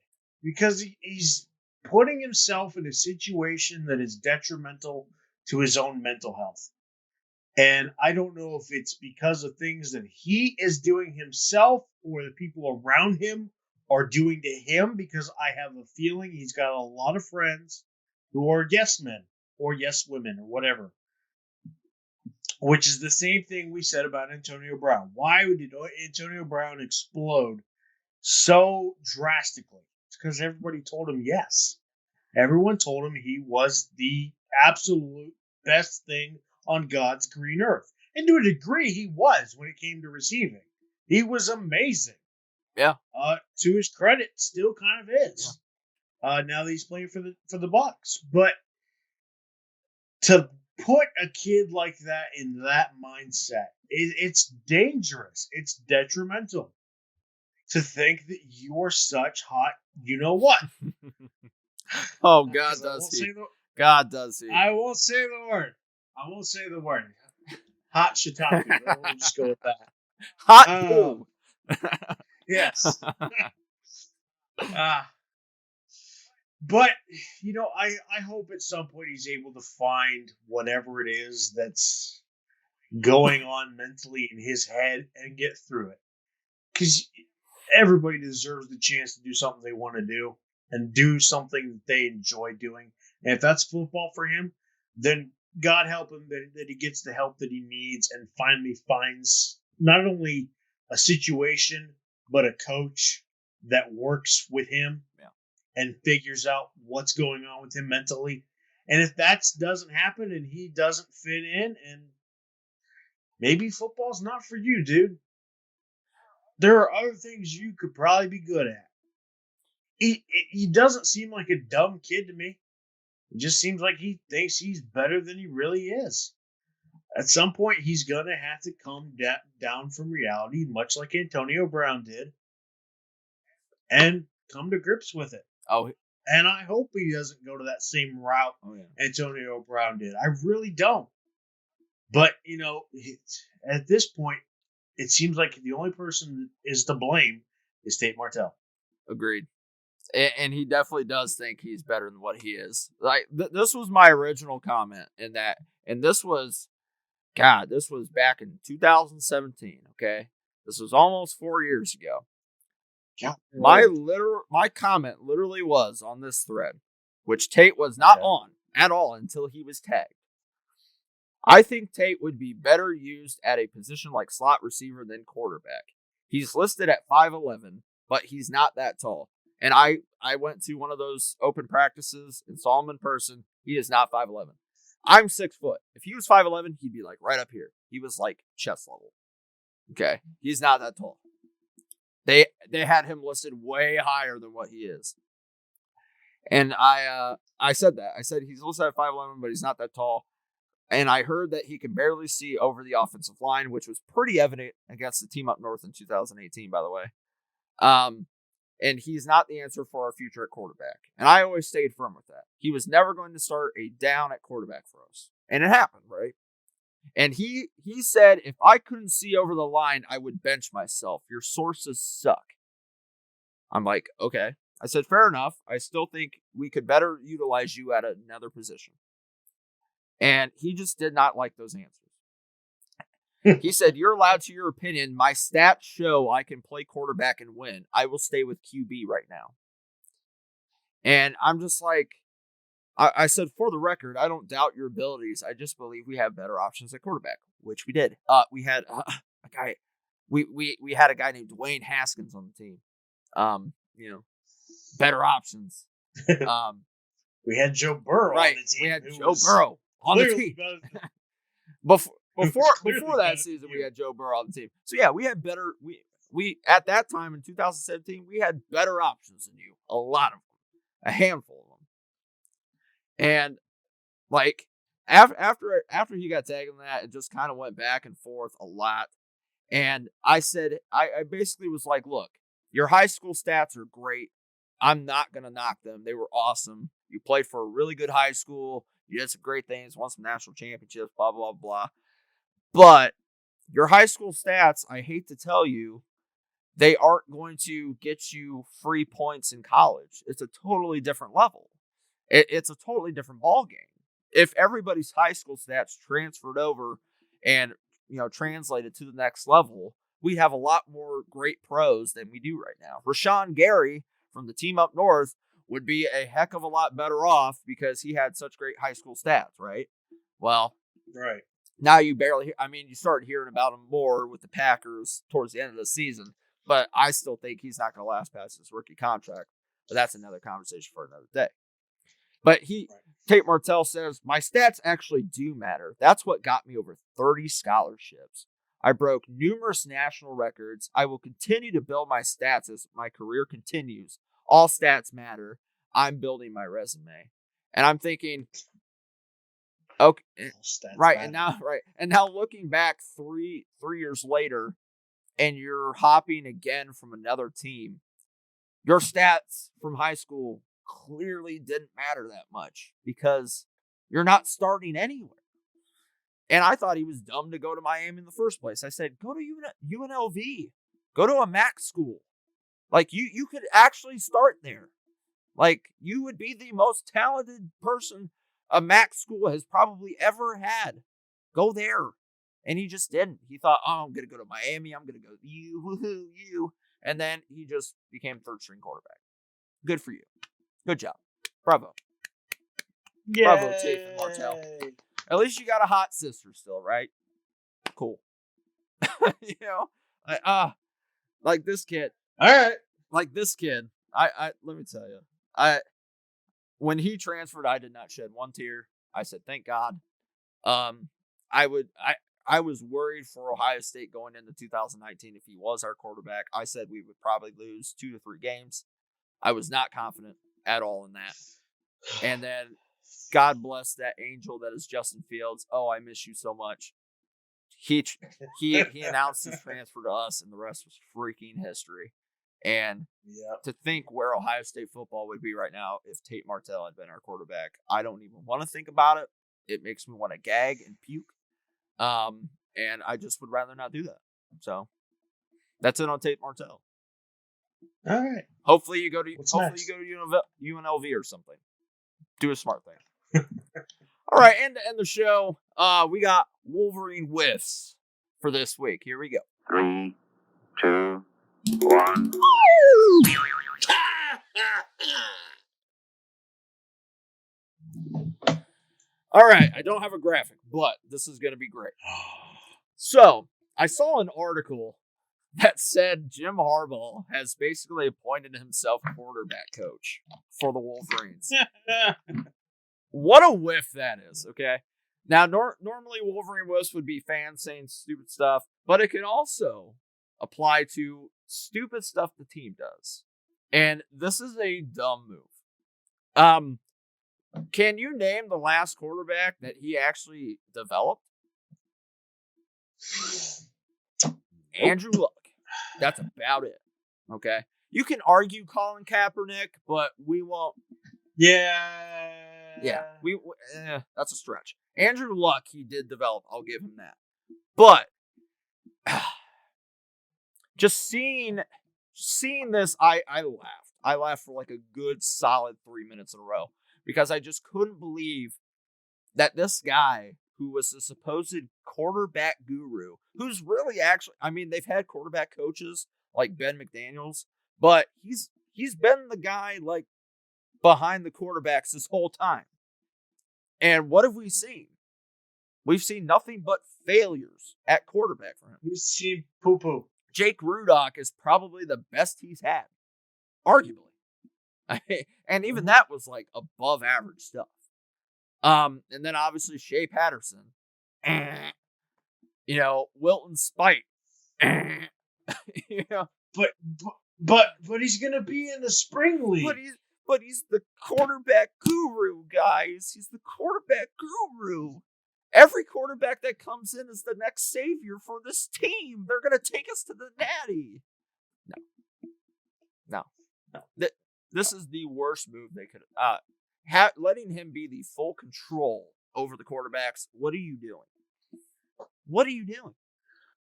because he's putting himself in a situation that is detrimental to his own mental health. And I don't know if it's because of things that he is doing himself or the people around him are doing to him, because I have a feeling he's got a lot of friends who are yes men or yes women or whatever, which is the same thing we said about Antonio Brown. Why did Antonio Brown explode so drastically? It's because everybody told him yes. Everyone told him he was the absolute best thing on God's green earth. And to a degree, he was when it came to receiving. He was amazing. Yeah. To his credit, still kind of is. Yeah. Now that he's playing for the Bucs. But to put a kid like that in that mindset, it's dangerous. It's detrimental to think that you are such hot, you know what? Oh, God does he. God does he. I won't say the word. Hot shiitake. We'll just go with that. Hot poo. Yes. But, I hope at some point he's able to find whatever it is that's going on mentally in his head and get through it. Because everybody deserves the chance to do something they want to do and do something that they enjoy doing. And if that's football for him, then God help him that he gets the help that he needs and finally finds not only a situation, but a coach that works with him and figures out what's going on with him mentally. And if that doesn't happen and he doesn't fit in, and maybe football's not for you, dude. There are other things you could probably be good at. He doesn't seem like a dumb kid to me. It just seems like he thinks he's better than he really is. At some point, he's going to have to come down from reality, much like Antonio Brown did, and come to grips with it. Oh, and I hope he doesn't go to that same route Antonio Brown did. I really don't. But, at this point, it seems like the only person that is to blame is Tate Martell. Agreed. And he definitely does think he's better than what he is. Like, this was my original comment in that. And this was back in 2017, okay? This was almost 4 years ago. God. My comment literally was on this thread, which Tate was not on at all until he was tagged. I think Tate would be better used at a position like slot receiver than quarterback. He's listed at 5'11", but he's not that tall. And I went to one of those open practices and saw him in person. He is not 5'11". I'm 6 foot. If he was 5'11", he'd be like right up here. He was like chest level. Okay. He's not that tall. They had him listed way higher than what he is. And I said that. I said he's listed at 5'11", but he's not that tall. And I heard that he can barely see over the offensive line, which was pretty evident against the team up north in 2018, by the way. And he's not the answer for our future at quarterback. And I always stayed firm with that. He was never going to start a down at quarterback for us. And it happened, right? And he said, if I couldn't see over the line, I would bench myself. Your sources suck. I'm like, okay. I said, fair enough. I still think we could better utilize you at another position. And he just did not like those answers. He said, you're allowed to your opinion. My stats show I can play quarterback and win. I will stay with QB right now. And I'm just like, I said, for the record, I don't doubt your abilities. I just believe we have better options at quarterback, which we did. We had a guy, we had a guy named Dwayne Haskins on the team. Better options. We had Joe Burrow on the team. We had Joe Burrow on the team. Before that season, we had Joe Burrow on the team. So yeah, we had better. We at that time in 2017, we had better options than you. A lot of them, a handful of them. And like after he got tagged on that, it just kind of went back and forth a lot. And I said, I basically was like, look, your high school stats are great. I'm not gonna knock them. They were awesome. You played for a really good high school. You did some great things, won some national championships, blah, blah, blah. But your high school stats, I hate to tell you, they aren't going to get you free points in college. It's a totally different level. It's a totally different ball game. If everybody's high school stats transferred over and translated to the next level, we have a lot more great pros than we do right now. Rashawn Gary from the team up north would be a heck of a lot better off because he had such great high school stats, right? Well, right. Now you barely you start hearing about him more with the Packers towards the end of the season, but I still think he's not going to last past his rookie contract. But that's another conversation for another day. But Tate Martell says, my stats actually do matter. That's what got me over 30 scholarships. I broke numerous national records. I will continue to build my stats as my career continues. All stats matter. I'm building my resume. And I'm thinking, okay, right. And now looking back three years later, and you're hopping again from another team, your stats from high school clearly didn't matter that much because you're not starting anywhere. And I thought he was dumb to go to Miami in the first place. I said, go to UNLV. Go to a MAC school. Like, you could actually start there. Like, you would be the most talented person a MAC school has probably ever had. Go there. And he just didn't. He thought, I'm going to go to Miami. I'm going to go you. And then he just became third-string quarterback. Good for you. Good job. Bravo. Yay. Bravo, Tate and Martell. At least you got a hot sister still, right? Cool. Like this kid. All right. Like this kid. I let me tell you. When he transferred, I did not shed one tear. I said, thank God. I was worried for Ohio State going into 2019 if he was our quarterback. I said we would probably lose 2 to 3 games. I was not confident at all in that. And then God bless that angel that is Justin Fields. Oh, I miss you so much. He announced his transfer to us, and the rest was freaking history. And to think where Ohio State football would be right now if Tate Martell had been our quarterback, I don't even want to think about it. It makes me want to gag and puke. And I just would rather not do that. So that's it on Tate Martell. All right. Hopefully you go to next? UNLV or something. Do a smart thing. All right, and to end the show, we got Wolverine whiffs for this week. Here we go. 3, 2, 1. All right, I don't have a graphic, but this is going to be great. So, I saw an article that said Jim Harbaugh has basically appointed himself quarterback coach for the Wolverines. What a whiff that is, okay? Now, normally Wolverine whiffs would be fans saying stupid stuff, but it can also apply to stupid stuff the team does. And this is a dumb move. Can you name the last quarterback that he actually developed? Andrew Luck. That's about it. Okay. You can argue Colin Kaepernick, but we won't. Yeah. Yeah. That's a stretch. Andrew Luck, he did develop. I'll give him that. But just seeing this, I laughed. I laughed for like a good solid 3 minutes in a row because I just couldn't believe that this guy who was the supposed quarterback guru, who's really actually, I mean, they've had quarterback coaches like Ben McDaniels, but he's been the guy like behind the quarterbacks this whole time. And what have we seen? We've seen nothing but failures at quarterback for him. We've seen poo-poo. Jake Rudock is probably the best he's had, arguably. And even that was like above average stuff. And then obviously Shea Patterson, Wilton Spite, But he's gonna be in the spring league. But he's the quarterback guru, guys. He's the quarterback guru. Every quarterback that comes in is the next savior for this team. They're gonna take us to the natty. No. This is the worst move they could. Letting him be the full control over the quarterbacks. What are you doing?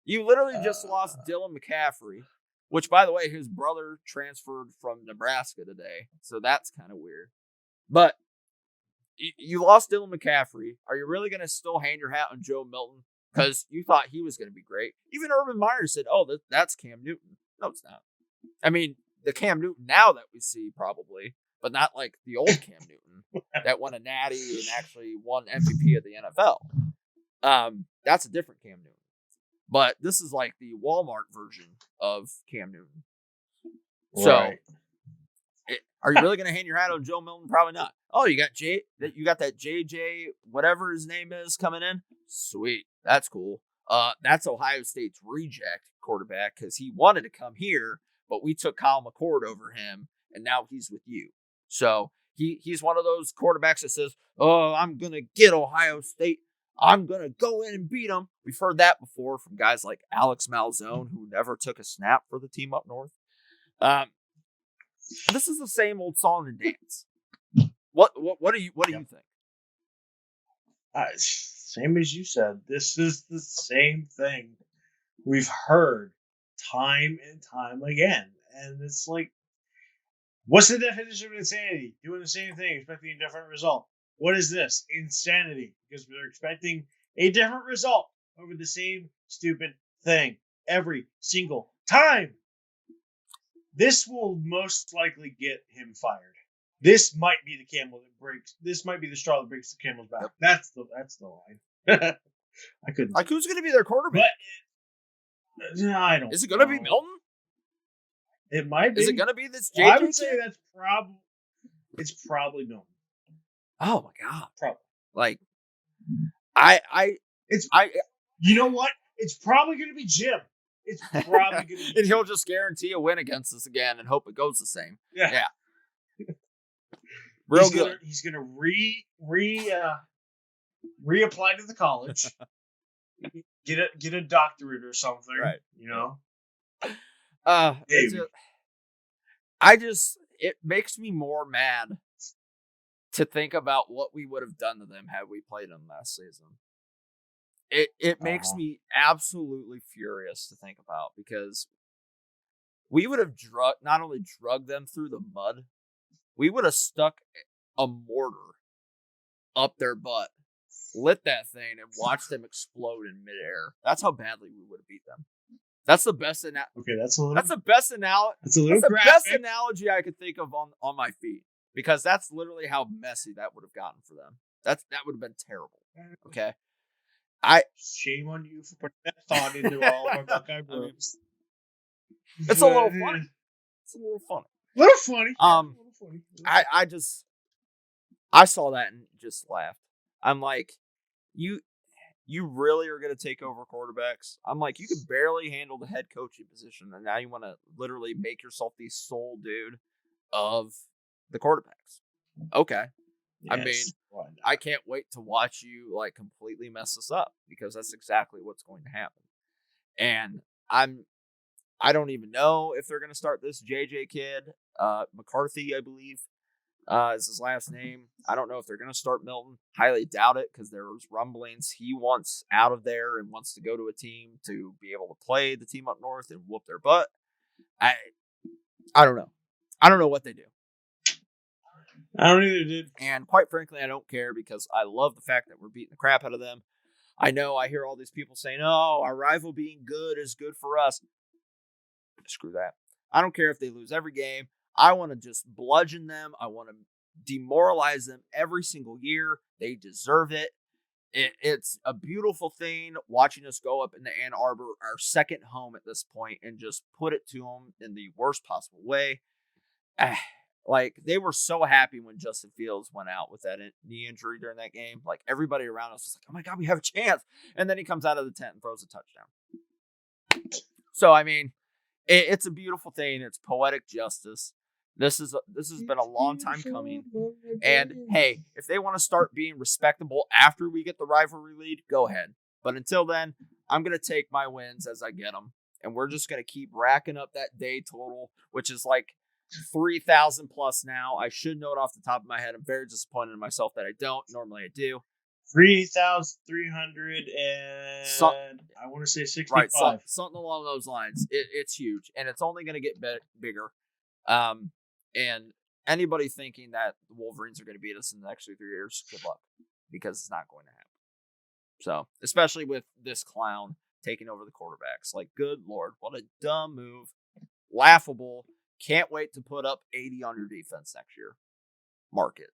You literally just lost Dylan McCaffrey, which, by the way, his brother transferred from Nebraska today, so that's kind of weird. But you lost Dylan McCaffrey. Are you really going to still hang your hat on Joe Milton because you thought he was going to be great? Even Urban Meyer said, "Oh, that's Cam Newton." No, it's not. I mean, the Cam Newton now that we see probably, but not like the old Cam Newton that won a natty and actually won MVP of the NFL. That's a different Cam Newton. But this is like the Walmart version of Cam Newton. Right. So, are you really going to hang your hat on Joe Milton? Probably not. Oh, you got that JJ, whatever his name is, coming in? Sweet. That's cool. That's Ohio State's reject quarterback because he wanted to come here, but we took Kyle McCord over him, and now he's with you. So he's one of those quarterbacks that says, "Oh, I'm going to get Ohio State. I'm going to go in and beat them." We've heard that before from guys like Alex Malzone, who never took a snap for the team up north. This is the same old song and dance. What do you think? Same as you said. This is the same thing we've heard time and time again. And it's like, what's the definition of insanity? Doing the same thing, expecting a different result. What is this? Insanity. Because we're expecting a different result over the same stupid thing every single time. This will most likely get him fired. This might be the camel that breaks. This might be the straw that breaks the camel's back. That's the line. I couldn't. Like, who's going to be their quarterback? I don't. Is it going to be Milton? It might be. Is it going to be this JJ? Well, I would say that's probably. It's probably Milton. Oh my god! Probably. Like, You know what? It's probably going to be Jim. It's probably going to be. And he'll just guarantee a win against us again and hope it goes the same. Yeah. Real good. He's going to reapply to the college. Get a doctorate or something. Right. You know. It makes me more mad to think about what we would have done to them had we played them last season. It makes me absolutely furious to think about because we would have not only drugged them through the mud, we would have stuck a mortar up their butt, lit that thing, and watched them explode in midair. That's how badly we would have beat them. That's the best Okay, that's a little. That's the best analogy. That's a little That's the graphic. best analogy I could think of on my feet, because that's literally how messy that would have gotten for them. That would have been terrible. Okay, Shame on you for putting that thought into all of our Buckeye Bros. It's a little funny. It's a little funny. Little funny. Um, A little funny. I saw that and just laughed. I'm like, you really are going to take over quarterbacks? I'm like, you could barely handle the head coaching position, and now you want to literally make yourself the sole dude of the quarterbacks. Okay. I mean, why not? I can't wait to watch you like completely mess this up, because that's exactly what's going to happen. And I don't even know if they're going to start this JJ kid, McCarthy, I believe, is his last name. I don't know if they're going to start Milton. Highly doubt it, because there was rumblings he wants out of there and wants to go to a team to be able to play the team up north and whoop their butt. I don't know. I don't know what they do. I don't either, dude. And quite frankly, I don't care, because I love the fact that we're beating the crap out of them. I know I hear all these people saying, oh, our rival being good is good for us. Screw that. I don't care if they lose every game. I want to just bludgeon them. I want to demoralize them every single year. They deserve it. It's a beautiful thing watching us go up into Ann Arbor, our second home at this point, and just put it to them in the worst possible way. Like, they were so happy when Justin Fields went out with that knee injury during that game. Like, everybody around us was like, oh my God, we have a chance. And then he comes out of the tent and throws a touchdown. So, I mean, it's a beautiful thing. It's poetic justice. This has been a long time coming. And hey, if they want to start being respectable after we get the rivalry lead, go ahead. But until then, I'm going to take my wins as I get them. And we're just going to keep racking up that day total, which is like 3,000 plus now. I should know it off the top of my head. I'm very disappointed in myself that I don't. Normally I do. 3,300 and I want to say 65. Right, something along those lines. It's huge, and it's only going to get bigger. And anybody thinking that the Wolverines are going to beat us in the next 2-3 years, good luck, because it's not going to happen. So, especially with this clown taking over the quarterbacks. Like, good Lord, what a dumb move. Laughable. Can't wait to put up 80 on your defense next year. Mark it.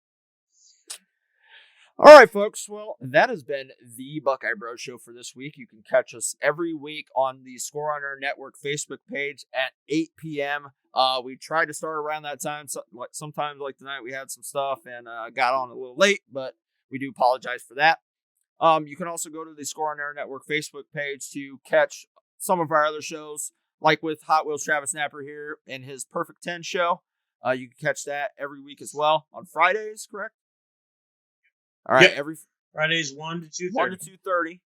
All right, folks. Well, that has been the Buckeye Bro Show for this week. You can catch us every week on the Score on Our Network Facebook page at 8 p.m. We tried to start around that time. Sometimes, like tonight, we had some stuff and got on a little late, but we do apologize for that. You can also go to the Score on Our Network Facebook page to catch some of our other shows, like with Hot Wheels Travis Snapper here and his Perfect 10 show. You can catch that every week as well on Fridays, correct? All right, yep. every Fridays 1 to 2:30. 1 to 2:30.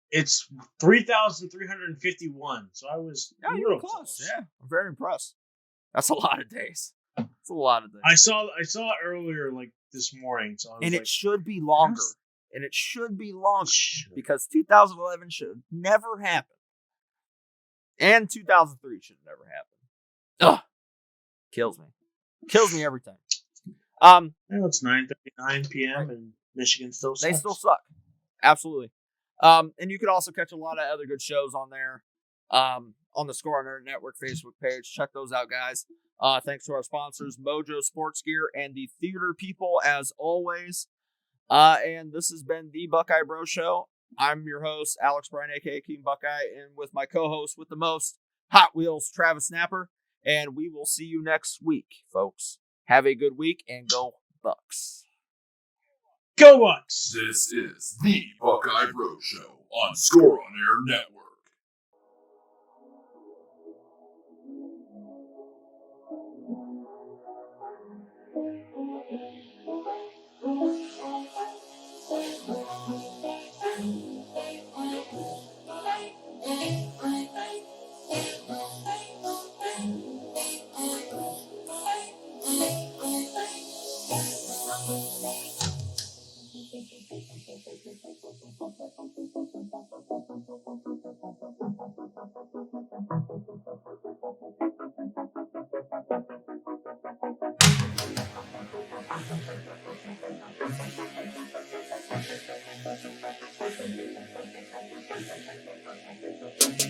It's 3,351. So I was real close. Yeah, I'm very impressed. That's a lot of days. It's a lot of days. I saw it earlier, like this morning. So I was it should be longer. And it should be longer because 2011 should never happen, and 2003 should never happen. Ugh, kills me every time. It's 9:39 p.m. and Michigan still sucks. They still suck. Absolutely. And you can also catch a lot of other good shows on there. On the Score on Our Network Facebook page. Check those out, guys. Thanks to our sponsors, Mojo Sports Gear and the Theater People, as always. And this has been the Buckeye Bro Show. I'm your host, Alex Bryan, aka King Buckeye, and with my co-host with the most, Hot Wheels Travis Snapper. And we will see you next week, folks. Have a good week and go Bucks. Go Bucks! This is the Buckeye Bro Show on Score on Air Network.